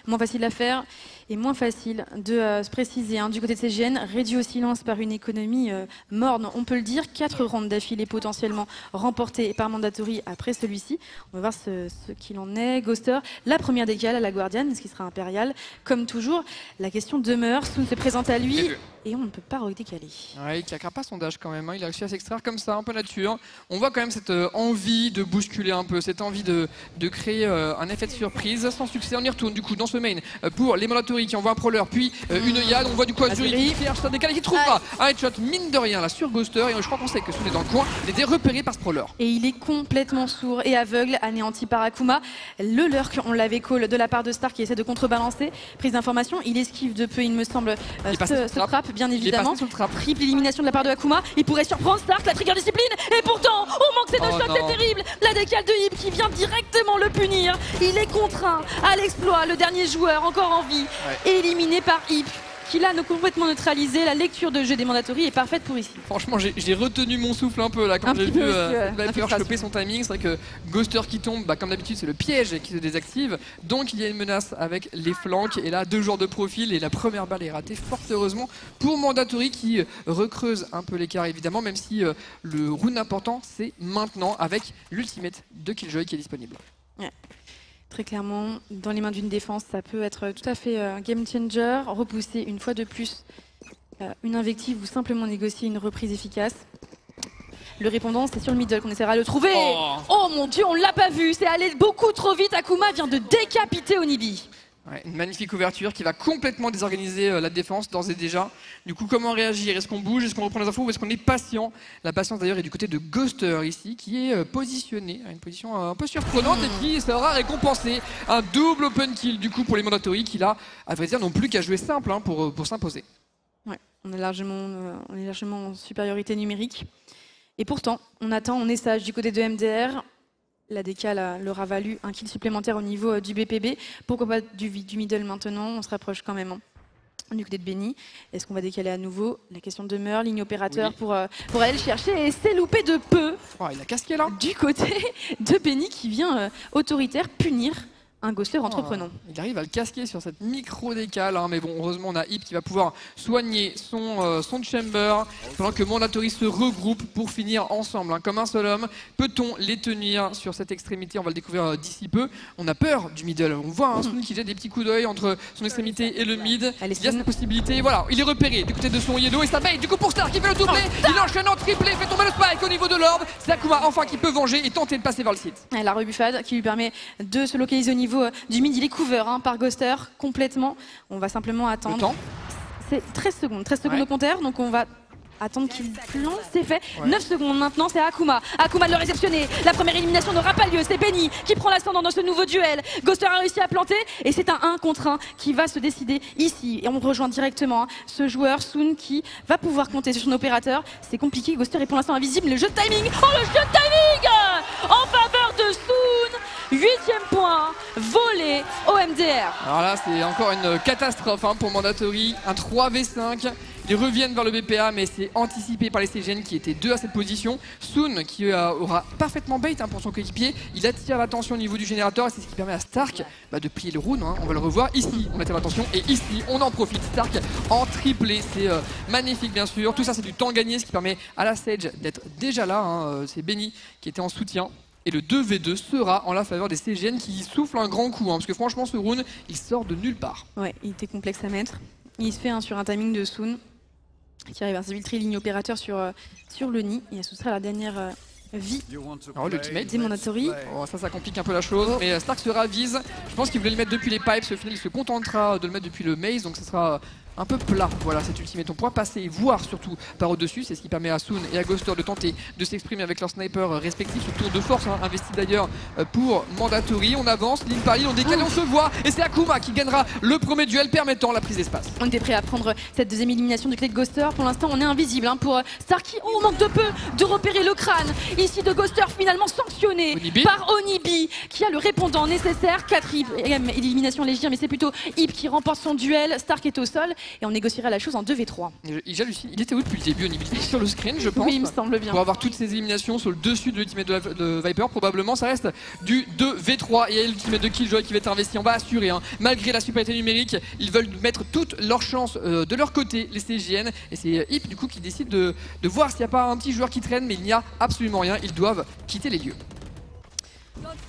Moins facile à faire et moins facile de se préciser. Du côté de CGN, réduit au silence par une économie morne, on peut le dire. 4 rounds d'affilée potentiellement remportés par Mandatory après celui-ci. On va voir ce qu'il en est. Ghoster, la première décale à la Guardian, ce qui sera impérial. Comme toujours, la question demeure. Soon se présente à lui et on ne peut pas redécaler. Ouais, il claquera pas son dash quand même, il a réussi à s'extraire comme ça, un peu nature. On voit quand même cette envie de bousculer un peu, cette envie de créer un effet de surprise. Sans succès, on y retourne du coup dans ce main pour les Mandatory qui envoient un prowler, puis une Yad. On voit du coup Azuri qui cherche un décalé qui trouvera un headshot mine de rien là sur Ghoster. Et je crois qu'on sait que Soon est dans le coin, il était repéré par ce prowler. Et il est complètement sourd et aveugle, anéanti par Akuma. Le lurk, on l'avait call de la part de Stark qui essaie de contrebalancer. Prise d'information, il esquive de peu, il me semble, ce trap, bien évidemment. Triple élimination de la part de Akuma. Il pourrait surprendre Stark, la trigger discipline. Et pourtant, on manque ces 2 shots, c'est terrible. La décale de Hip qui vient directement le punir. Il est contraint à l'exploit, le dernier joueur encore en vie, éliminé par Hip, qui l'a complètement neutralisé. La lecture de jeu des Mandatory est parfaite pour ici. Franchement, j'ai retenu mon souffle un peu là quand j'ai vu Viper choper son timing. C'est vrai que Ghoster qui tombe, comme d'habitude, c'est le piège qui se désactive. Donc il y a une menace avec les flancs. Et là, 2 joueurs de profil et la première balle est ratée, fort heureusement, pour Mandatory qui recreuse un peu l'écart évidemment, même si le round important c'est maintenant avec l'ultimate de Killjoy qui est disponible. Ouais. Très clairement, dans les mains d'une défense, ça peut être tout à fait game changer. Repousser une fois de plus une invective ou simplement négocier une reprise efficace. Le répondant, c'est sur le middle qu'on essaiera de le trouver. Oh mon dieu, on l'a pas vu, c'est allé beaucoup trop vite. Akuma vient de décapiter Onibi. Ouais, une magnifique ouverture qui va complètement désorganiser la défense d'ores et déjà. Du coup, comment réagir? Est-ce qu'on bouge? Est-ce qu'on reprend les infos? Ou est-ce qu'on est patient? La patience d'ailleurs est du côté de Ghoster ici, qui est positionné à une position un peu surprenante et qui sera récompensé. Un double open kill du coup pour les Mandatory qui là, à vrai dire, n'ont plus qu'à jouer simple pour s'imposer. Ouais, on est largement en supériorité numérique. Et pourtant, on attend, on est sage du côté de MDR. La décale leur a valu un kill supplémentaire au niveau du BPB. Pourquoi pas du middle maintenant? On se rapproche quand même du côté de Benny. Est-ce qu'on va décaler à nouveau? La question demeure. Ligne opérateur pour aller le chercher. Et c'est loupé de peu. Il a casqué là. Du côté de Benny qui vient autoritaire punir un Ghoster entreprenant. Il arrive à le casquer sur cette micro-décale, mais bon, heureusement on a Hip qui va pouvoir soigner son chamber pendant que Mandatory se regroupe pour finir ensemble, comme un seul homme. Peut-on les tenir sur cette extrémité? On va le découvrir d'ici peu. On a peur du middle, on voit Soon qui jette des petits coups d'œil entre son extrémité et le mid. Il y a cette possibilité, voilà, il est repéré du côté de son yellow et ça bait du coup pour Stark qui fait le doublé. Il enchaîne en triplé, fait tomber le spike au niveau de l'orbe. C'est Akuma enfin qui peut venger et tenter de passer vers le site. Et la rebuffade qui lui permet de se localiser au niveau du mid, il est couvert par Ghoster complètement. On va simplement attendre. Le temps c'est 13 secondes au compteur, donc on va attendre qu'il plante, c'est fait. 9 secondes maintenant, c'est Akuma. Akuma de le réceptionner. La première élimination n'aura pas lieu, c'est Benny qui prend l'ascendant dans ce nouveau duel. Ghoster a réussi à planter et c'est un 1 contre 1 qui va se décider ici. Et on rejoint directement ce joueur, Soon, qui va pouvoir compter sur son opérateur. C'est compliqué, Ghoster est pour l'instant invisible, mais le jeu de timing, le jeu de timing en faveur de Soon. 8e point, volé au MDR. Alors là, c'est encore une catastrophe pour Mandatory. Un 3v5. Ils reviennent vers le BPA, mais c'est anticipé par les CGN qui étaient 2 à cette position. Soon, qui aura parfaitement bait pour son coéquipier, il attire l'attention au niveau du générateur et c'est ce qui permet à Stark de plier le round. On va le revoir. Ici, on attire l'attention et ici, on en profite. Stark en triplé, c'est magnifique bien sûr. Tout ça, c'est du temps gagné, ce qui permet à la Sage d'être déjà là. C'est Benny qui était en soutien. Et le 2v2 sera en la faveur des CGN qui soufflent un grand coup, parce que franchement, ce round, il sort de nulle part. Ouais, il était complexe à mettre. Il se fait sur un timing de Soon, qui arrive à s'infiltrer ligne opérateur sur le nid. Et ce sera la dernière vie l'ultimate des Mandatory. Ça complique un peu la chose, mais Stark se ravise. Je pense qu'il voulait le mettre depuis les pipes, au final il se contentera de le mettre depuis le maze, donc ça sera un peu plat. Voilà, cet ultimate, on pourra passer et voir surtout par au-dessus. C'est ce qui permet à Soon et à Ghoster de tenter de s'exprimer avec leurs snipers respectifs. Ce tour de force investi d'ailleurs pour Mandatory. On avance, ligne par ligne, on décale, on se voit. Et c'est Akuma qui gagnera le premier duel permettant la prise d'espace. On était prêt à prendre cette deuxième élimination du côté de Ghoster. Pour l'instant, on est invisible pour Stark. On manque de peu de repérer le crâne ici de Ghoster, finalement sanctionné par Onibi qui a le répondant nécessaire. 4e élimination légère, mais c'est plutôt Hip qui remporte son duel. Stark est au sol et on négociera la chose en 2v3. J'hallucine, il était où depuis le début, Onibi? Il était sur le screen, je pense. Oui, il me semble bien. Pour avoir toutes ces éliminations sur le dessus de l'ultimate de Viper, probablement ça reste du 2v3 et l'ultimate de Killjoy qui va être investi, on va assurer. Hein. Malgré la supériorité numérique, ils veulent mettre toutes leurs chances de leur côté, les CGN, et c'est Hip du coup qui décide de voir s'il n'y a pas un petit joueur qui traîne, mais il n'y a absolument rien, ils doivent quitter les lieux.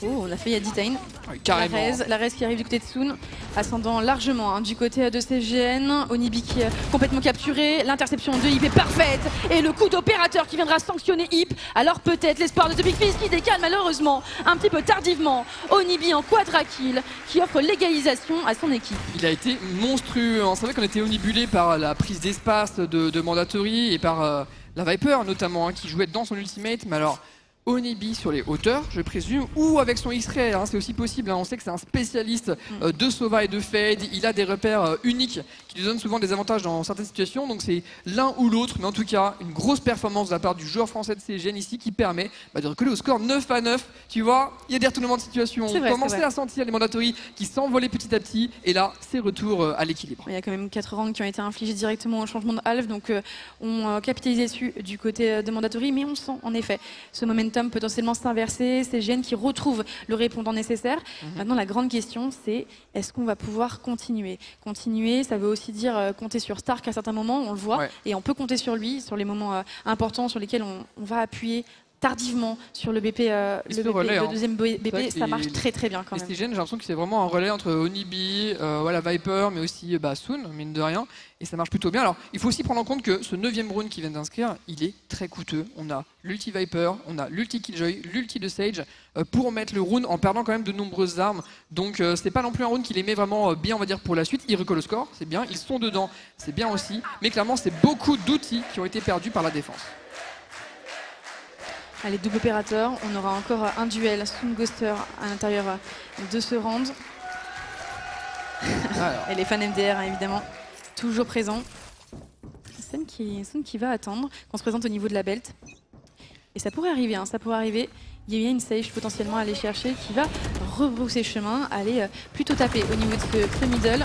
Oh, on a failli à Detain. Oui, carrément. La Rez qui arrive du côté de Soon, ascendant largement du côté de CGN. Onibi qui est complètement capturé. L'interception de Hip est parfaite. Et le coup d'opérateur qui viendra sanctionner Hip. Alors peut-être l'espoir de The Big Fizz qui décale malheureusement un petit peu tardivement. Onibi en quadra kill qui offre l'égalisation à son équipe. Il a été monstrueux. C'est vrai qu'on était omnibulé par la prise d'espace de Mandatory et par la Viper notamment qui jouait dans son ultimate. Mais alors, Onibi sur les hauteurs, je présume, ou avec son X-Ray, hein, c'est aussi possible. Hein. On sait que c'est un spécialiste de Sova et de Fade. Il a des repères uniques qui lui donnent souvent des avantages dans certaines situations. Donc c'est l'un ou l'autre, mais en tout cas, une grosse performance de la part du joueur français de CGN ici qui permet de recoller au score 9-9. Tu vois, il y a des retournements de situation. On commençait à sentir les Mandatory qui s'envolaient petit à petit. Et là, c'est retour à l'équilibre. Il y a quand même 4 rangs qui ont été infligés directement au changement de half. Donc on capitalisait dessus du côté de Mandatory. Mais on sent en effet ce momentum potentiellement s'inverser, CGN qui retrouve le répondant nécessaire. Maintenant, la grande question, c'est est-ce qu'on va pouvoir continuer? Continuer, ça veut aussi dire compter sur Stark à certains moments, on le voit, et on peut compter sur lui, sur les moments importants sur lesquels on va appuyer tardivement sur le BP, le deuxième BP, ça marche très très bien quand même. CGN, j'ai l'impression que c'est vraiment un relais entre Onibi, voilà, Viper, mais aussi Soon, mine de rien, et ça marche plutôt bien. Alors, il faut aussi prendre en compte que ce 9e rune qui vient d'inscrire, il est très coûteux. On a l'ulti Viper, on a l'ulti Killjoy, l'ulti de Sage, pour mettre le rune en perdant quand même de nombreuses armes. Donc, c'est pas non plus un rune qui les met vraiment bien, on va dire, pour la suite. Ils recollent le score, c'est bien, ils sont dedans, c'est bien aussi, mais clairement, c'est beaucoup d'outils qui ont été perdus par la défense. Allez, double opérateur, on aura encore un duel Soon Ghoster à l'intérieur de ce round. Et les fans MDR, hein, évidemment, toujours présents. Soon qui va attendre qu'on se présente au niveau de la belt. Et ça pourrait arriver, hein, ça pourrait arriver. Il y a bien une Sage potentiellement à aller chercher qui va rebrousser chemin, aller plutôt taper au niveau de ce middle.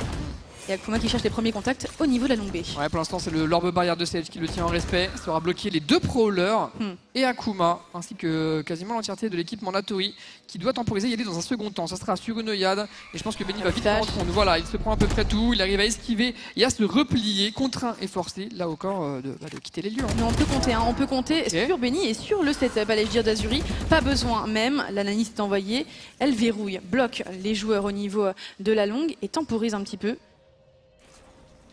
Et Akuma qui cherche les premiers contacts au niveau de la longue B. Ouais, pour l'instant, c'est l'orbe barrière de Sage qui le tient en respect. Ça aura bloqué les deux brawlers et Akuma, ainsi que quasiment l'entièreté de l'équipe Mandatory qui doit temporiser y aller dans un second temps. Ça sera sur une œillade et je pense que Benny va vite prendre compte. Voilà, il se prend à peu près tout, il arrive à esquiver et à se replier, contraint et forcé, là encore, de quitter les lieux. Mais on peut compter, hein, on peut compter sur Benny et sur le setup. Allez, je dire d'Azuri, pas besoin même, l'analyse est envoyée, elle verrouille, bloque les joueurs au niveau de la longue et temporise un petit peu.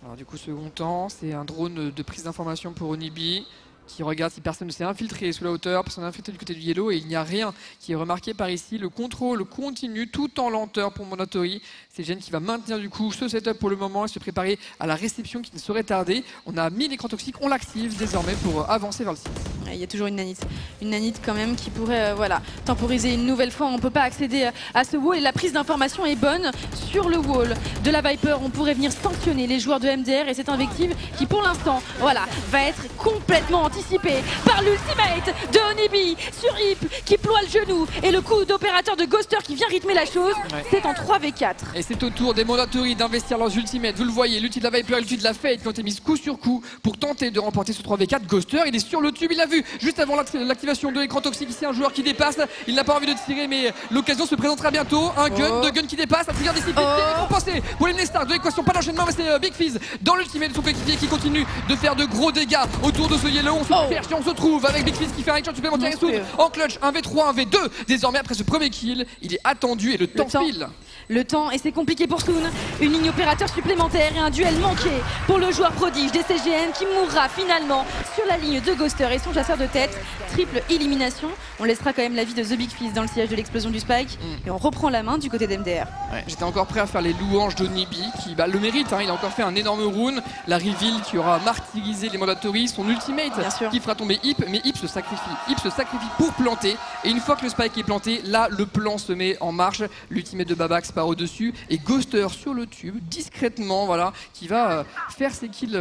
Alors du coup, second temps, c'est un drone de prise d'information pour Onibi qui regarde si personne ne s'est infiltré sous la hauteur, personne n'est infiltré du côté du yellow et il n'y a rien qui est remarqué par ici. Le contrôle continue tout en lenteur pour Mandatory. C'est Gen qui va maintenir du coup ce setup pour le moment et se préparer à la réception qui ne saurait tarder. On a mis l'écran toxique, on l'active désormais pour avancer vers le site. Il y a toujours une nanite quand même qui pourrait voilà, temporiser une nouvelle fois. On ne peut pas accéder à ce wall et la prise d'information est bonne sur le wall de la Viper. On pourrait venir sanctionner les joueurs de MDR et cette invective qui pour l'instant voilà, va être complètement anticipée par l'ultimate de Onibi sur Hip qui ploie le genou et le coup d'opérateur de Ghoster qui vient rythmer la chose. C'est en 3v4. Et c'est au tour des Mandatory d'investir leurs ultimates. Vous le voyez, l'ulti de la Viper et l'ulti de la Fade qui ont été mises coup sur coup pour tenter de remporter ce 3v4. Ghoster, il est sur le tube, il l'a vu juste avant l'activation de l'écran toxique. Ici, un joueur qui dépasse. Il n'a pas envie de tirer, mais l'occasion se présentera bientôt. Un gun, deux guns qui dépassent. La trigger des cibles récompensée pour les Nestar. De l'équation, pas d'enchaînement, mais c'est Big Fizz dans l'ultimate de son coéquipier qui continue de faire de gros dégâts autour de ce yellow. On se cherche et on se trouve avec Big Fizz qui fait un headshot supplémentaire en clutch. 1v3, 1v2. Désormais, après ce premier kill, il est attendu et le temps file. Le temps, et c'est compliqué pour Soon. Une ligne opérateur supplémentaire et un duel manqué pour le joueur prodige des CGN qui mourra finalement sur la ligne de Ghoster et son chasseur de tête. Triple élimination. On laissera quand même la vie de The Big Fizz dans le sillage de l'explosion du Spike. Et on reprend la main du côté d'MDR. Ouais, j'étais encore prêt à faire les louanges d'Onibi qui le mérite. Hein, il a encore fait un énorme rune. La reveal qui aura martyrisé les Mandatory. Son ultimate qui fera tomber Hip. Mais Hip se sacrifie. Hip se sacrifie pour planter. Et une fois que le Spike est planté, là le plan se met en marche. L'ultimate de Babax par au-dessus et Ghoster sur le tube discrètement, voilà, qui va faire ses kills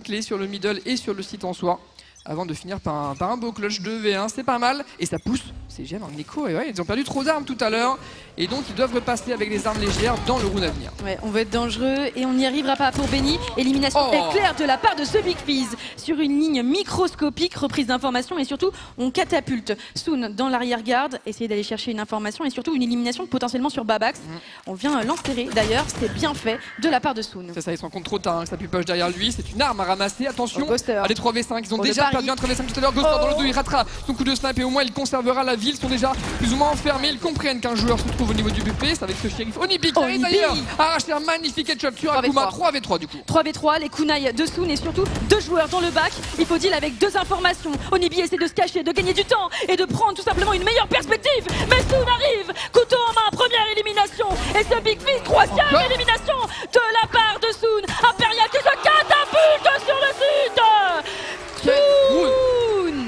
clés sur le middle et sur le site en soi. avant de finir par un beau clutch 2v1, c'est pas mal, et ça pousse CGN en écho, et ouais, ils ont perdu trop d'armes tout à l'heure, et donc ils doivent repasser avec des armes légères dans le round à venir. Ouais, on veut être dangereux, et on n'y arrivera pas pour Benny. Élimination éclair de la part de ce Big Fizz sur une ligne microscopique, reprise d'informations, et surtout, on catapulte Soon dans l'arrière-garde, essayer d'aller chercher une information, et surtout une élimination potentiellement sur Babax. On vient l'enterrer, d'ailleurs, c'est bien fait de la part de Soon. C'est ça, ils se rendent compte trop tard, ça pupoche derrière lui, c'est une arme à ramasser, attention, Ghoster. à des 3v5, ils ont Pour déjà perdu un 3v5 tout à l'heure, Ghoster dans le dos, il ratera son coup de snipe et au moins il conservera la ville, ils sont déjà plus ou moins enfermés, ils comprennent qu'un joueur se trouve au niveau du buffet, c'est avec ce shérif Onibi qui arrive d'ailleurs à arracher un magnifique headshot sur Akuma, 3v3 du coup. 3v3, les kunai de Soon et surtout 2 joueurs dans le bac, il faut deal avec 2 informations. Onibi essaie de se cacher, de gagner du temps et de prendre tout simplement une meilleure perspective, mais Soon arrive, couteau en main, première élimination, et ce Big Fizz, 3e élimination de la part de Soon. Imperial qui se catapulte sur le site.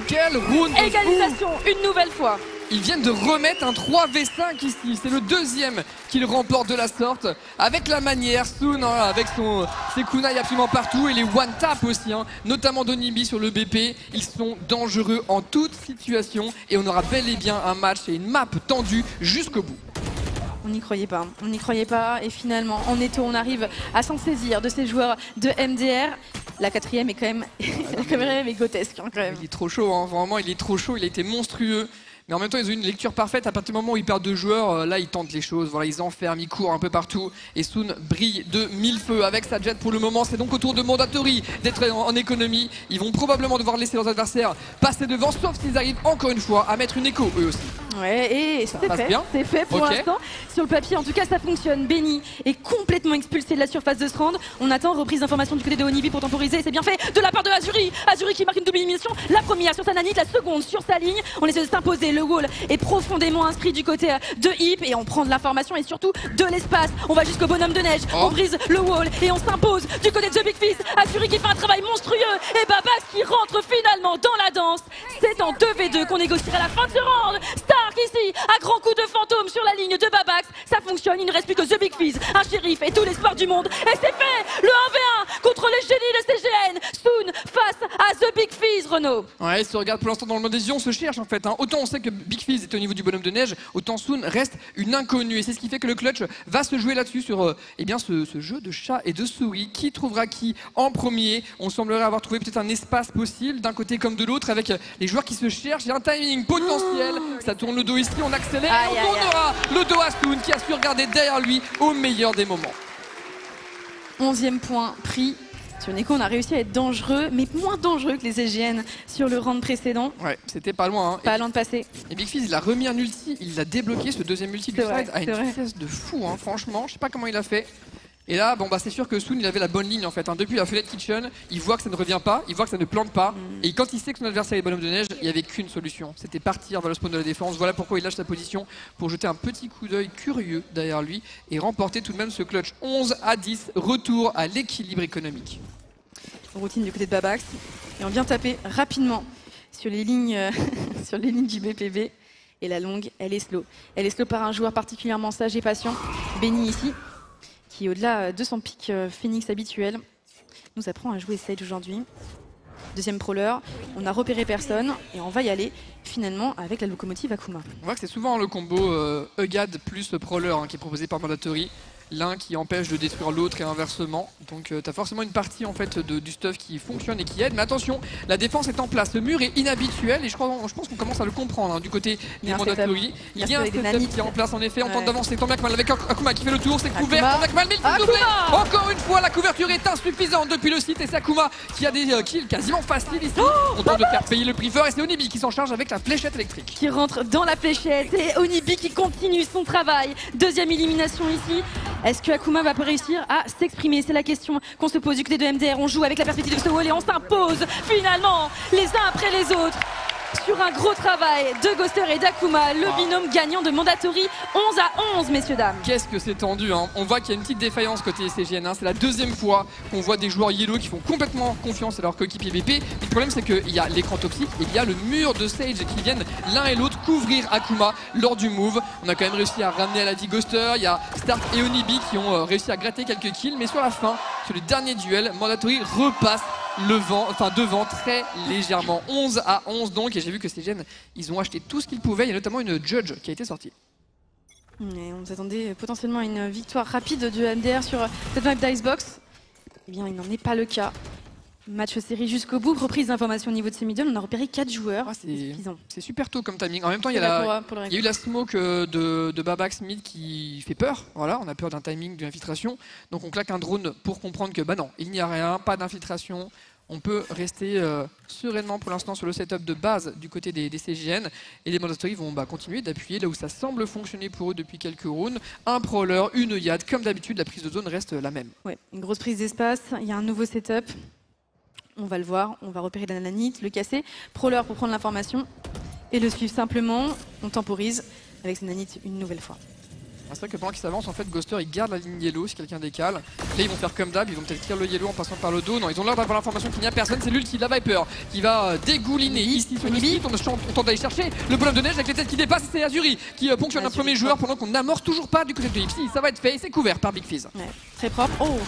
Quel round de Égalisation, une nouvelle fois. Ils viennent de remettre un 3v5 ici, c'est le deuxième qu'ils remportent de la sorte, avec la manière, Soon, hein, avec ses kunai absolument partout, et les one-tap aussi, hein, notamment d'Onibi sur le BP, ils sont dangereux en toute situation, et on aura bel et bien un match et une map tendue jusqu'au bout. On n'y croyait pas, et finalement, en étau, on arrive à s'en saisir de ces joueurs de MDR. La 4e est quand même, grotesque, hein, quand même. Il est trop chaud, hein, vraiment, il est trop chaud, il a été monstrueux. Mais en même temps, ils ont une lecture parfaite. À partir du moment où ils perdent 2 joueurs, là, ils tentent les choses. Voilà, ils enferment, ils courent un peu partout. Et Soon brille de 1000 feux avec sa jet pour le moment. C'est donc au tour de Mandatory d'être en économie. Ils vont probablement devoir laisser leurs adversaires passer devant, sauf s'ils arrivent encore une fois à mettre une écho, eux aussi. Ouais, et c'est fait pour l'instant. Sur le papier, en tout cas, ça fonctionne. Benny est complètement expulsé de la surface de ce round. On attend reprise d'information du côté de Onibi pour temporiser. C'est bien fait de la part de Azuri. Azuri qui marque une double élimination. La première sur sa nanite, la seconde sur sa ligne. On essaie de s'imposer. Le wall est profondément inscrit du côté de Hip et on prend de l'information et surtout de l'espace. On va jusqu'au bonhomme de neige. On brise le wall et on s'impose du côté de The Big Fizz. Azuri qui fait un travail monstrueux et Babax qui rentre finalement dans la danse. C'est en 2v2 qu'on négociera la fin de ce round. Stark ici, à grands coups de fantôme sur la ligne de Babax. Ça fonctionne, il ne reste plus que The Big Fizz, un shérif et tout l'espoir du monde. Et c'est fait, le 1v1 contre les génies de CGN. Soon face à The Big Fizz, Renaud. Ouais, se regarde pour l'instant dans le mode décision, on se cherche en fait, hein. Autant on sait que Big Fizz est au niveau du bonhomme de neige, autant Soon reste une inconnue. Et c'est ce qui fait que le clutch va se jouer là-dessus sur eh bien, ce jeu de chat et de souris. Qui trouvera qui en premier? On semblerait avoir trouvé peut-être un espace possible d'un côté comme de l'autre avec les joueurs qui se cherchent. Il y a un timing potentiel. Ça tourne le dos ici, on accélère et on tournera le dos à Soon qui a su regarder derrière lui au meilleur des moments. 11e point pris. Sur Neko, on a réussi à être dangereux, mais moins dangereux que les EGN sur le round précédent. Ouais, c'était pas loin. Hein. Pas loin de passer. Et Big Fizz, il a remis un ulti, il l'a débloqué, ce deuxième ulti du side à une vitesse de fou, hein, franchement. Je sais pas comment il a fait. Et là, bon bah c'est sûr que Soon il avait la bonne ligne en fait. Hein. Depuis la fenêtre kitchen, il voit que ça ne revient pas, il voit que ça ne plante pas. Et quand il sait que son adversaire est bonhomme de neige, il n'y avait qu'une solution. C'était partir vers le spawn de la défense. Voilà pourquoi il lâche sa position pour jeter un petit coup d'œil curieux derrière lui et remporter tout de même ce clutch 11-10. Retour à l'équilibre économique. Routine du côté de Babax. Et on vient taper rapidement sur les lignes, sur les lignes du BPB. Et la longue, elle est slow. Elle est slow par un joueur particulièrement sage et patient. Benny ici, qui au-delà de son pic Phoenix habituel, nous apprend à jouer Sage aujourd'hui. Deuxième prowler, on a repéré personne et on va y aller finalement avec la locomotive Akuma. On voit que c'est souvent le combo Eugad plus prowler hein, qui est proposé par Mandatory. L'un qui empêche de détruire l'autre et inversement. Donc tu as forcément une partie en fait du stuff qui fonctionne et qui aide. Mais attention, la défense est en place. Le mur est inhabituel et je pense qu'on commence à le comprendre hein, du côté des Mandatory. Il y a un setup qui est en place en effet. On tente d'avancer tant bien que mal avec Akuma qui fait le tour. C'est couvert. Tant bien que mal, mais il doublé. Encore une fois, la couverture est insuffisante depuis le site et c'est Akuma qui a des kills quasiment faciles ici. On tente de faire payer le prix fort et c'est Onibi qui s'en charge avec la fléchette électrique. Qui rentre dans la fléchette et Onibi qui continue son travail. Deuxième élimination ici. Est-ce que Akuma va pas réussir à s'exprimer? C'est la question qu'on se pose du côté de MDR. On joue avec la perspective de ce wall et on s'impose finalement les uns après les autres. Sur un gros travail de Ghoster et d'Akuma, le binôme gagnant de Mandatory 11-11, messieurs, dames. Qu'est-ce que c'est tendu hein. On voit qu'il y a une petite défaillance côté CGN. Hein. C'est la deuxième fois qu'on voit des joueurs Yellow qui font complètement confiance à leur coéquipier BP. Mais le problème c'est qu'il y a l'écran toxique et il y a le mur de Sage qui viennent l'un et l'autre couvrir Akuma lors du move. On a quand même réussi à ramener à la vie Ghoster. Il y a Stark et Onibi qui ont réussi à gratter quelques kills. Mais sur la fin, sur le dernier duel, Mandatory repasse devant très légèrement. 11-11 donc, et j'ai vu que CGN, ils ont acheté tout ce qu'ils pouvaient. Il y a notamment une Judge qui a été sortie. Et on s'attendait potentiellement à une victoire rapide du MDR sur cette map d'Icebox. Eh bien, il n'en est pas le cas. Match série jusqu'au bout, reprise d'informations au niveau de ces middle, on a repéré 4 joueurs. C'est super tôt comme timing. En même temps, il y a eu la smoke de Babax mid qui fait peur. Voilà, on a peur d'un timing d'infiltration. Donc on claque un drone pour comprendre que bah non, il n'y a rien, pas d'infiltration. On peut rester sereinement pour l'instant sur le setup de base du côté des CGN. Et les Mandatory vont continuer d'appuyer là où ça semble fonctionner pour eux depuis quelques rounds. Un prowler, une yad, comme d'habitude, la prise de zone reste la même. Ouais, une grosse prise d'espace, il y a un nouveau setup. On va le voir, on va repérer la nanite, le casser, prowler pour prendre l'information et le suivre simplement. On temporise avec ces nanites une nouvelle fois. C'est vrai que pendant qu'ils s'avancent, en fait, Ghoster il garde la ligne yellow si quelqu'un décale. Là, ils vont faire comme d'hab, ils vont peut-être tirer le yellow en passant par le dos. Non, ils ont l'air d'avoir l'information qu'il n'y a personne. C'est l'ulti, la Viper, qui va dégouliner ici sur le site. On tente d'aller chercher le bonhomme de neige avec les têtes qui dépassent. C'est Azuri qui ponctionne un premier joueur pendant qu'on n'amorce toujours pas du côté de Ipsy. Ça va être fait, c'est couvert par Big Fizz. Ouais, très propre. Oh,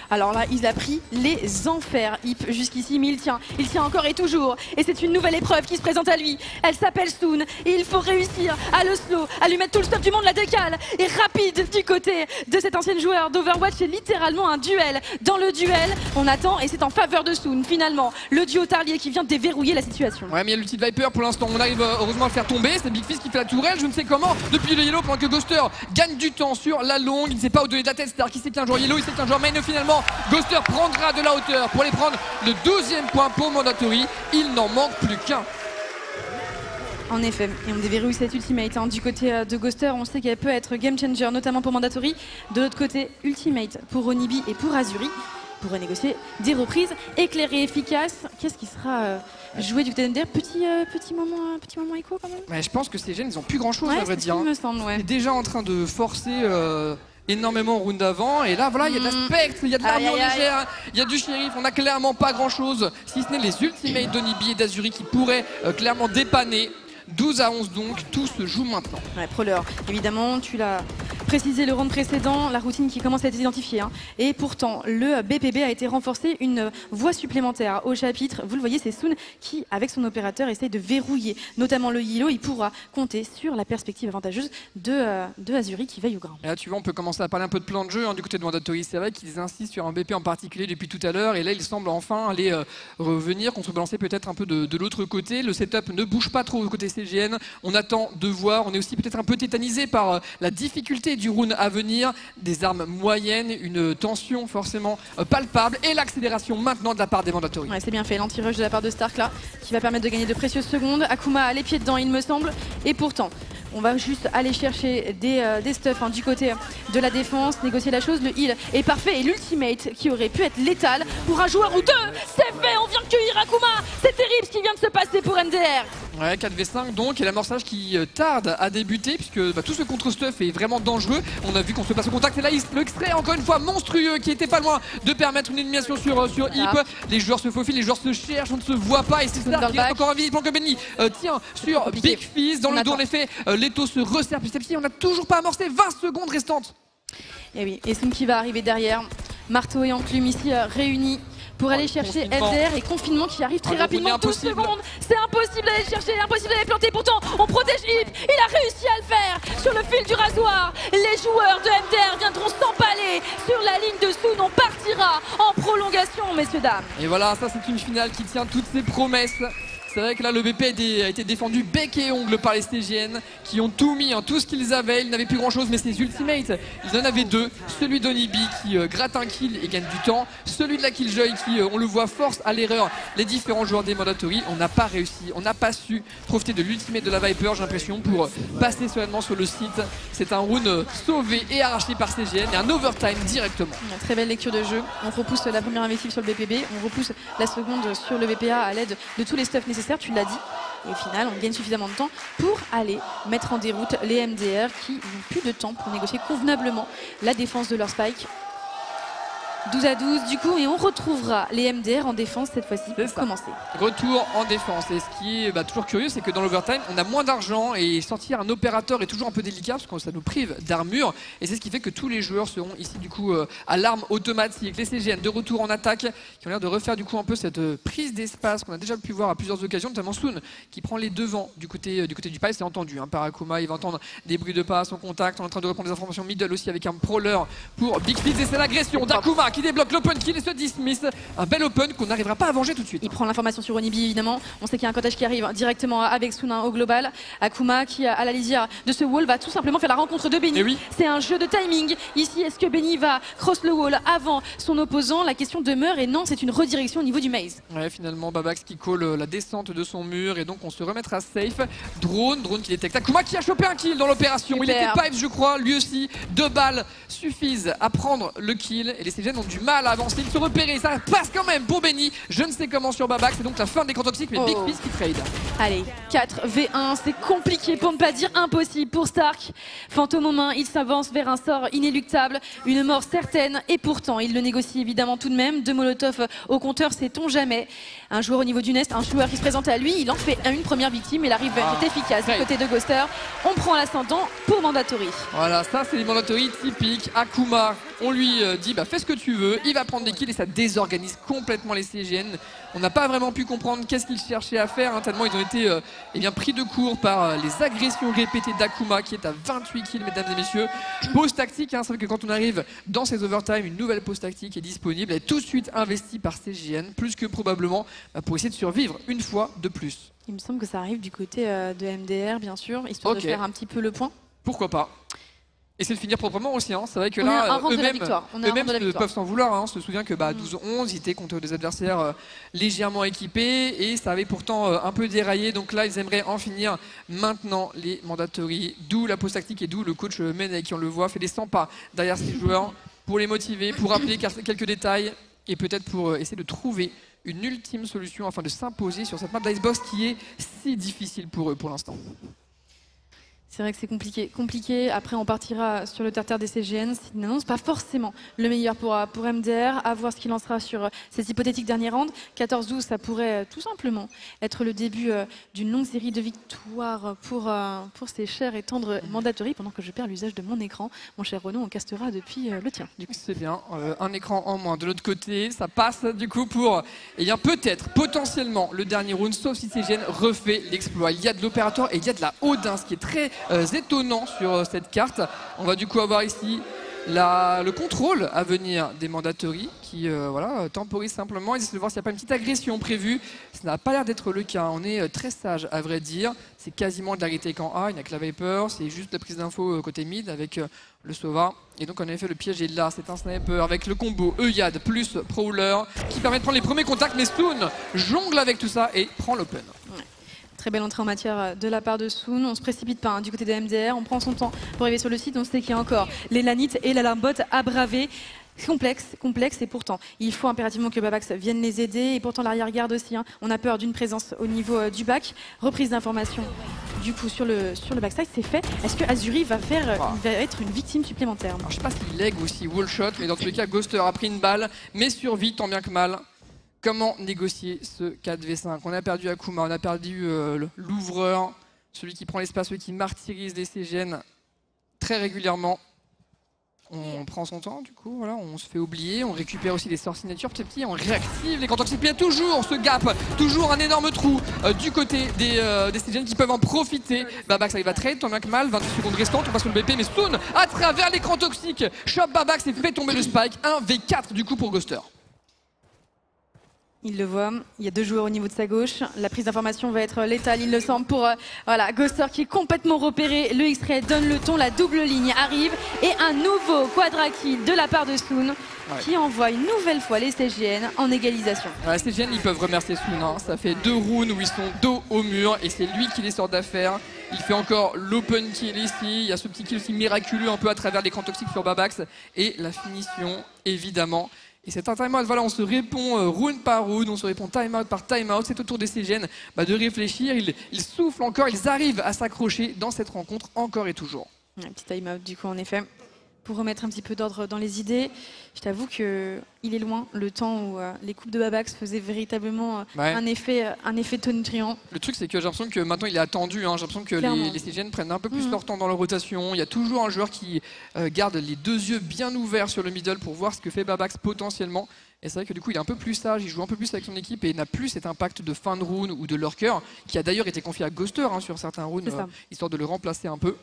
alors là, il a pris les enfers, Ip, jusqu'ici, mais il tient encore et toujours. Et c'est une nouvelle épreuve qui se présente à lui. Elle s'appelle Soon et il faut réussir à le slow, à lui mettre tout le stuff du monde, la décale et rapide du côté de cet ancien joueur d'Overwatch. C'est littéralement un duel. Dans le duel, on attend et c'est en faveur de Soon finalement. Le duo Tarlier qui vient de déverrouiller la situation. Ouais, mais il y a l'ulti de Viper pour l'instant. On arrive heureusement à le faire tomber. C'est Big Fizz qui fait la tourelle, je ne sais comment. Depuis le yellow pendant que Ghoster gagne du temps sur la longue. Il ne sait pas où donner de la tête. C'est-à-dire qu'il sait qu'un joueur yellow, il sait qu'un joueur main. Finalement, Ghoster prendra de la hauteur pour aller prendre le 12e point pour Mandatory. Il n'en manque plus qu'un. En effet, et on déverrouille cette ultimate du côté de Ghoster. On sait qu'elle peut être game changer, notamment pour Mandatory. De l'autre côté, ultimate pour Onibi et pour Azuri. Pour renégocier des reprises éclairées, efficaces. Qu'est-ce qui sera joué du côté de MDR? Petit moment écho quand même. Ouais, je pense que ces jeunes, ils n'ont plus grand-chose à vrai dire. Il me semble, ouais. Il est déjà en train de forcer énormément au round d'avant. Et là, voilà, il y a de la spectre, il y a de l'armure légère, il y a du shérif. On n'a clairement pas grand-chose, si ce n'est les ultimates d'Onibi et d'Azuri qui pourraient clairement dépanner. 12-11 donc, tout se joue maintenant. Ouais, Prowler, évidemment, tu l'as précisé le round précédent, la routine qui commence à être identifiée. Et pourtant, le BPB a été renforcé, une voie supplémentaire au chapitre. Vous le voyez, c'est Soon qui, avec son opérateur, essaye de verrouiller notamment le yellow. Il pourra compter sur la perspective avantageuse de Azuri qui veille au grain. Et là, tu vois, on peut commencer à parler un peu de plan de jeu du côté de Mandatory. C'est vrai qu'ils insistent sur un BP en particulier depuis tout à l'heure. Et là, il semble enfin aller revenir, contrebalancer peut-être un peu de l'autre côté. Le setup ne bouge pas trop au côté CGN. On attend de voir. On est aussi peut-être un peu tétanisé par la difficulté du round à venir. Des armes moyennes, une tension forcément palpable et l'accélération maintenant de la part des Mandatory. Ouais, c'est bien fait. L'anti-rush de la part de Stark là, qui va permettre de gagner de précieuses secondes. Akuma a les pieds dedans, il me semble. Et pourtant, on va juste aller chercher des stuffs du côté de la défense, négocier la chose. Le heal est parfait et l'ultimate qui aurait pu être létal pour un joueur ou deux. C'est fait, on vient de cueillir Akuma. C'est terrible ce qui vient de se passer pour MDR. Ouais, 4v5 donc, et l'amorçage qui tarde à débuter puisque tout ce contre-stuff est vraiment dangereux. On a vu qu'on se passe au contact et là l'extrait encore une fois monstrueux qui était pas loin de permettre une élimination sur Ip. Les joueurs se faufilent, les joueurs se cherchent, on ne se voit pas et c'est ça qui est encore invisible pendant que Benny tient sur Big Fizz dans le dos en effet. Leto se resserre petit à petit, on n'a toujours pas amorcé, 20 secondes restantes. Et oui, et Soon qui va arriver derrière, marteau et enclume ici réunis pour aller chercher MDR et confinement qui arrive très rapidement, 12 secondes. C'est impossible d'aller chercher, impossible d'aller planter, pourtant on protège Ip, il a réussi à le faire sur le fil du rasoir. Les joueurs de MDR viendront s'empaler sur la ligne de Soon, on partira en prolongation messieurs dames. Et voilà, ça c'est une finale qui tient toutes ses promesses. C'est vrai que là, le BP a été défendu bec et ongle par les CGN qui ont tout mis, tout ce qu'ils avaient. Ils n'avaient plus grand chose, mais ces ultimates, ils en avaient deux. Celui d'Onibi qui gratte un kill et gagne du temps. Celui de la Killjoy qui, on le voit, force à l'erreur les différents joueurs des Mandatory. On n'a pas réussi, on n'a pas su profiter de l'ultimate de la Viper, j'ai l'impression, pour passer sereinement sur le site. C'est un round sauvé et arraché par CGN et un overtime directement. Une très belle lecture de jeu. On repousse la première invective sur le BPB, on repousse la seconde sur le BPA à l'aide de tous les stuffs nécessaires. Tu l'as dit, et au final on gagne suffisamment de temps pour aller mettre en déroute les MDR qui n'ont plus de temps pour négocier convenablement la défense de leur spike. 12-12 du coup, et on retrouvera les MDR en défense cette fois-ci pour commencer. Retour en défense. Et ce qui est toujours curieux, c'est que dans l'overtime, on a moins d'argent et sortir un opérateur est toujours un peu délicat parce que ça nous prive d'armure. Et c'est ce qui fait que tous les joueurs seront ici du coup à l'arme automatique. Les CGN de retour en attaque qui ont l'air de refaire du coup un peu cette prise d'espace qu'on a déjà pu voir à plusieurs occasions, notamment Soon qui prend les devants du côté du pipe. C'est entendu par Akuma, il va entendre des bruits de pas à son contact. On est en train de reprendre des informations middle aussi avec un prowler pour Big Fizz et c'est l'agression d'Akuma qui débloque l'open kill et se dismiss. Un bel open qu'on n'arrivera pas à venger tout de suite. Il prend l'information sur Onibi évidemment. On sait qu'il y a un cottage qui arrive directement avec Soon au global. Akuma qui à la lisière de ce wall va tout simplement faire la rencontre de Benny. Oui. C'est un jeu de timing. Ici, est-ce que Benny va cross le wall avant son opposant? La question demeure et non, c'est une redirection au niveau du maze. Ouais, finalement Babax qui call la descente de son mur et donc on se remettra safe. Drone qui détecte Akuma qui a chopé un kill dans l'opération. Il était pipe je crois, lui aussi. 2 balles suffisent à prendre le kill et les CGN ont du mal à avancer. Ils se repérer, ça passe quand même pour Benny. Je ne sais comment sur Babax, c'est donc la fin des camps toxiques mais Big Fizz qui trade. Allez, 4v1, c'est compliqué pour ne pas dire impossible pour Stark. Fantôme aux mains, il s'avance vers un sort inéluctable, une mort certaine et pourtant il le négocie évidemment tout de même. 2 Molotov au compteur, sait-on jamais. Un joueur au niveau du nest, un joueur qui se présente à lui, il en fait une première victime et la rive est efficace du côté de Ghoster. On prend l'ascendant pour Mandatory. Voilà, ça c'est les Mandatory typiques. Akuma, on lui dit fais ce que tu veux, il va prendre des kills et ça désorganise complètement les CGN. On n'a pas vraiment pu comprendre qu'est-ce qu'ils cherchaient à faire, tellement ils ont été pris de court par les agressions répétées d'Akuma qui est à 28 kills mesdames et messieurs. Pause tactique, c'est vrai que quand on arrive dans ces overtime, une nouvelle pause tactique est disponible, elle est tout de suite investie par CGN, plus que probablement pour essayer de survivre une fois de plus. Il me semble que ça arrive du côté de MDR bien sûr, histoire de faire un petit peu le point. Pourquoi pas. Et c'est de finir proprement aussi, c'est vrai que là, eux-mêmes peuvent s'en vouloir. On se souvient que 12-11, ils étaient contre des adversaires légèrement équipés et ça avait pourtant un peu déraillé. Donc là, ils aimeraient en finir maintenant les Mandatory. D'où la pause tactique et d'où le coach Mene qui on le voit fait des 100 pas derrière ses joueurs pour les motiver, pour rappeler quelques détails et peut-être pour essayer de trouver une ultime solution afin de s'imposer sur cette map d'Icebox qui est si difficile pour eux pour l'instant. C'est vrai que c'est compliqué. Après, on partira sur le terre-terre des CGN. Ça n'annonce pas forcément le meilleur pour MDR. À voir ce qu'il en sera sur ces hypothétiques derniers rounds. 14-12, ça pourrait tout simplement être le début d'une longue série de victoires pour ces chers et tendres Mandatory. Pendant que je perds l'usage de mon écran, mon cher Renaud, on castera depuis le tien. Du coup, c'est bien. Un écran en moins. De l'autre côté, ça passe du coup pour peut-être, potentiellement, le dernier round, sauf si CGN refait l'exploit. Il y a de l'opérateur et il y a de la Odin, ce qui est très étonnant sur cette carte. On va du coup avoir ici le contrôle à venir des Mandatory qui temporise simplement. Ils essaient de voir s'il n'y a pas une petite agression prévue. Ça n'a pas l'air d'être le cas. On est très sage à vrai dire. C'est quasiment de la retake en A. Il n'y a que la Viper. C'est juste la prise d'info côté mid avec le Sova. Et donc en effet le piège est là. C'est un sniper avec le combo Euiad plus Prowler qui permet de prendre les premiers contacts. Mais Soon jongle avec tout ça et prend l'open. Ouais. Très belle entrée en matière de la part de Soon. On ne se précipite pas du côté des MDR. On prend son temps pour arriver sur le site. On sait qu'il y a encore les lanites et l'alarmbot à braver. Complexe et pourtant il faut impérativement que Babax vienne les aider et pourtant l'arrière-garde aussi. On a peur d'une présence au niveau du bac. Reprise d'information du coup sur le backside, c'est fait. Est-ce que Azuri va être une victime supplémentaire? Alors, je sais pas s'il leg aussi wall shot, mais dans tous les cas Ghoster a pris une balle, mais survit tant bien que mal. Comment négocier ce 4v5? On a perdu Akuma, on a perdu l'ouvreur, celui qui prend l'espace, celui qui martyrise les CGN très régulièrement. On prend son temps, du coup, on se fait oublier, on récupère aussi des sorts signature petit à petit, on réactive les camps toxiques. Il y a toujours ce gap, toujours un énorme trou du côté des CGN qui peuvent en profiter. Babax arrive à trade, tant bien que mal, 22 secondes restantes, on passe sur le BP, mais Soon à travers l'écran toxique, chope Babax et fait tomber le spike. 1v4 du coup pour Ghoster. Il le voit, il y a 2 joueurs au niveau de sa gauche. La prise d'information va être létale, il le semble, pour Ghoster qui est complètement repéré. Le X-Ray donne le ton, la double ligne arrive. Et un nouveau quadra kill de la part de Soon qui envoie une nouvelle fois les CGN en égalisation. Les CGN, ils peuvent remercier Soon. Ça fait 2 rounds où ils sont dos au mur et c'est lui qui les sort d'affaire. Il fait encore l'open kill ici. Il y a ce petit kill aussi miraculeux un peu à travers l'écran toxique sur Babax. Et la finition, évidemment. Et c'est un timeout, on se répond round par round, on se répond timeout par timeout. C'est au tour des CGN de réfléchir. Ils soufflent encore, ils arrivent à s'accrocher dans cette rencontre encore et toujours. Un petit timeout du coup en effet. pour remettre un petit peu d'ordre dans les idées. Je t'avoue qu'il est loin le temps où les coupes de Babax faisaient véritablement un effet tonitruant. Le truc, c'est que j'ai l'impression que maintenant il est attendu. Hein. J'ai l'impression que les CGN prennent un peu plus leur temps dans leur rotation. Il y a toujours un joueur qui garde les deux yeux bien ouverts sur le middle pour voir ce que fait Babax potentiellement. Et c'est vrai que du coup il est un peu plus sage, il joue un peu plus avec son équipe et il n'a plus cet impact de fin de round ou de lurker qui a d'ailleurs été confié à Ghoster sur certains rounds, histoire de le remplacer un peu.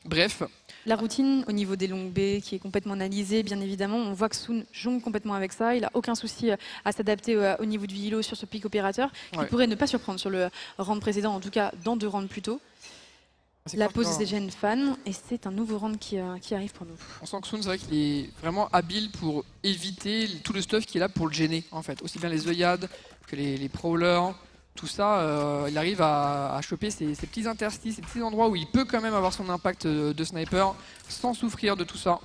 Bref. La routine au niveau des longues B qui est complètement analysée, bien évidemment. On voit que Soon jongle complètement avec ça. Il n'a aucun souci à s'adapter au niveau du Yellow sur ce pic opérateur qui pourrait ne pas surprendre sur le round précédent, en tout cas dans 2 rounds plus tôt. La pause des gènes fans et c'est un nouveau round qui arrive pour nous. On sent que Soon, c'est vrai qu'il est vraiment habile pour éviter tout le stuff qui est là pour le gêner en fait. Aussi bien les œillades que les prowlers. Tout ça, il arrive à choper ces petits interstices, ces petits endroits où il peut quand même avoir son impact de sniper sans souffrir de tout ça.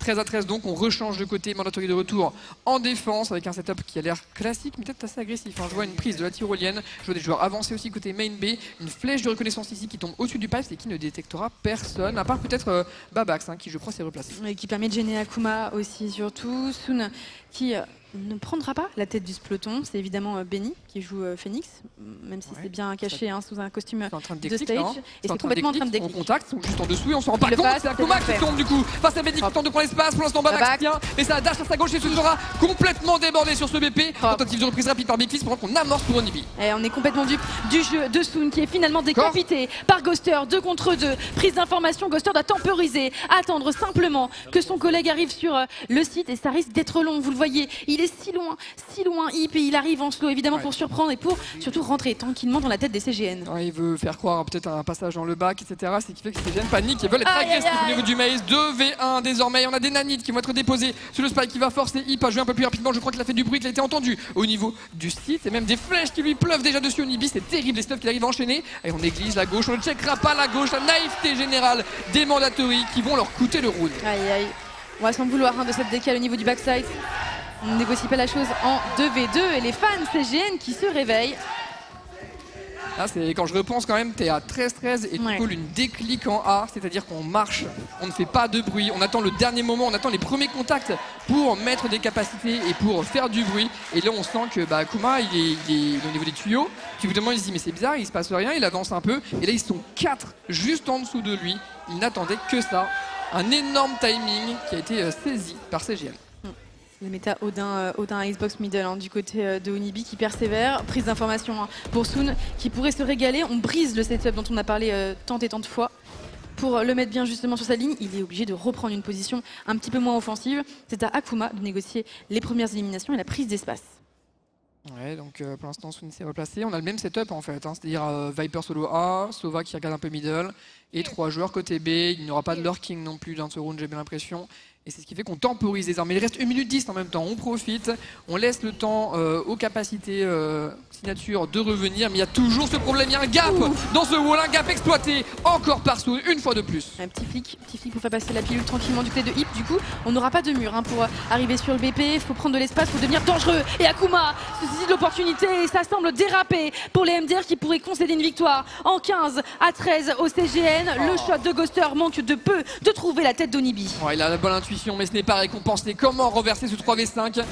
13-13 donc, on rechange de côté, Mandatory de retour en défense avec un setup qui a l'air classique mais peut-être assez agressif. Je vois une prise de la tyrolienne, je vois des joueurs avancés aussi côté main B, une flèche de reconnaissance ici qui tombe au-dessus du pipe et qui ne détectera personne, à part peut-être Babax qui je crois s'est replacé. Et qui permet de gêner Akuma aussi surtout. Soon qui ne prendra pas la tête du peloton, c'est évidemment Benny qui joue Phoenix, même si c'est bien caché sous un costume de stage. Et c'est complètement en train de déclic. On contacte, ils sont juste en dessous et on s'en rend pas compte, c'est Akuma qui tombe du coup. Face à Benny qui tente de prendre l'espace, pour l'instant Babax tient, mais ça dash à sa gauche et se sera complètement débordé sur ce BP. Tentative de reprise rapide par Big Fist pendant qu'on amorce pour Onibi. Et on est complètement dupe du jeu de Soon qui est finalement décapité par Ghoster, 2 contre 2. Prise d'information, Ghoster doit temporiser, attendre simplement que son collègue arrive sur le site et ça risque d'être long, vous le voyez. Il est si loin, Hip, et il arrive en slow évidemment pour surprendre et pour surtout rentrer tranquillement dans la tête des CGN. Il veut faire croire peut-être un passage dans le bac, etc. C'est qui fait que les CGN paniquent et veulent être agressifs au niveau du maze. 2v1 désormais, on a des nanites qui vont être déposés sur le spike qui va forcer Hip à jouer un peu plus rapidement. Je crois qu'il a fait du bruit, qu'il a été entendu au niveau du site et même des flèches qui lui pleuvent déjà dessus. Onibi, c'est terrible les stuff qu'il arrive à enchaîner. Et on néglige la gauche, on ne checkera pas la gauche, la naïveté générale des Mandatory qui vont leur coûter le round. On va s'en vouloir de cette décale au niveau du backside. On ne négocie pas la chose en 2v2 et les fans CGN qui se réveillent. Là, c'est quand je repense quand même, t'es à 13-13 et tu colles une déclic en A, c'est-à-dire qu'on marche, on ne fait pas de bruit, on attend le dernier moment, on attend les premiers contacts pour mettre des capacités et pour faire du bruit. Et là, on sent que Akuma, il est au niveau des tuyaux. Puis évidemment, il se dit mais c'est bizarre, il se passe rien, il avance un peu. Et là, ils sont 4 juste en dessous de lui. Il n'attendait que ça. Un énorme timing qui a été saisi par CGN. Le méta Odin Xbox Middle du côté de Onibi qui persévère. Prise d'information pour Soon qui pourrait se régaler. On brise le setup dont on a parlé tant et tant de fois. Pour le mettre bien justement sur sa ligne, il est obligé de reprendre une position un petit peu moins offensive. C'est à Akuma de négocier les premières éliminations et la prise d'espace. Ouais, donc pour l'instant Soon s'est replacé. On a le même setup en fait, c'est-à-dire Viper solo A, Sova qui regarde un peu middle et 3 joueurs côté B. Il n'y aura pas de lurking non plus dans ce round, j'ai bien l'impression. Et c'est ce qui fait qu'on temporise désormais. Il reste 1 minute 10 en même temps, on profite, on laisse le temps aux capacités signature de revenir, mais il y a toujours ce problème, il y a un gap dans ce wall, un gap exploité encore par Soon, une fois de plus. Un petit flic pour faire passer la pilule tranquillement du côté de Hip. Du coup, on n'aura pas de mur pour arriver sur le BP, il faut prendre de l'espace, il faut devenir dangereux. Et Akuma se saisit de l'opportunité et ça semble déraper pour les MDR qui pourraient concéder une victoire en 15-13 au CGN. Le shot de Ghoster manque de peu de trouver la tête d'Onibi. Il a la bonne intuition, mais ce n'est pas récompensé. Comment renverser ce 3v5 ?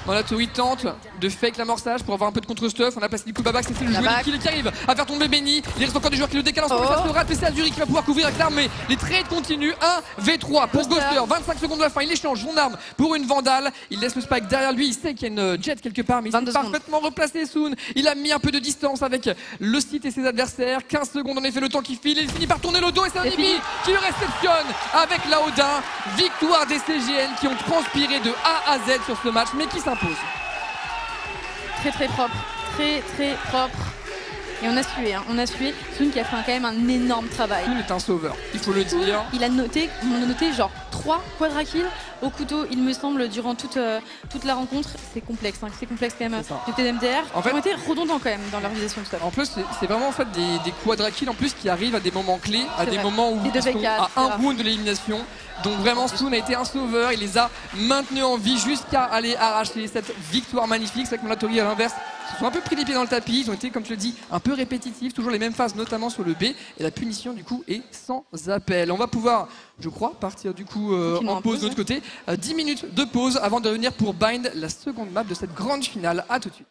Mandatory tente de fake l'amorçage pour avoir un peu de contre-stuff. On a passé du coup Babax, c'est le joli kill qui arrive à faire tomber Benny. Il reste encore des joueurs qui le décalent ensemble, ça se rate, mais c'est Azuri qui va pouvoir couvrir avec l'arme. Mais les trades continuent. 1v3 pour Ghoster, 25 secondes de la fin. Il échange son arme pour une Vandale. Il laisse le spike derrière lui. Il sait qu'il y a une jet quelque part, mais il s'est parfaitement replacé Soon. Il a mis un peu de distance avec le site et ses adversaires. 15 secondes en effet, le temps qui file. Il finit par tourner le dos et c'est Onibi qui le réceptionne avec la Odin. Victoire des CGN qui ont transpiré de A à Z sur ce match, mais qui s'impose. Très propre, très propre. Et on a sué, Soon qui a fait quand même un énorme travail. Soon est un sauveur, il faut le dire. Il a noté, genre 3 quadra-kills au couteau, il me semble, durant toute la rencontre. C'est complexe quand même du TMDR. En fait, ils ont été redondants quand même dans l'organisation de ça. En plus, c'est vraiment en fait des quadra-kills en plus qui arrivent à des moments clés, à des moments où ils sont à un round de l'élimination. Donc vraiment, Soon a été un sauveur, il les a maintenus en vie jusqu'à aller arracher cette victoire magnifique. C'est vrai que Mandatory à l'inverse se sont un peu pris les pieds dans le tapis, ils ont été, comme tu le dis, un peu répétitifs, toujours les mêmes phases, notamment sur le B, et la punition du coup est sans appel. On va pouvoir je crois, partir du coup Tranquillement en en pause pause, de l'autre côté. 10 minutes de pause avant de revenir pour Bind, la seconde map de cette grande finale. À tout de suite.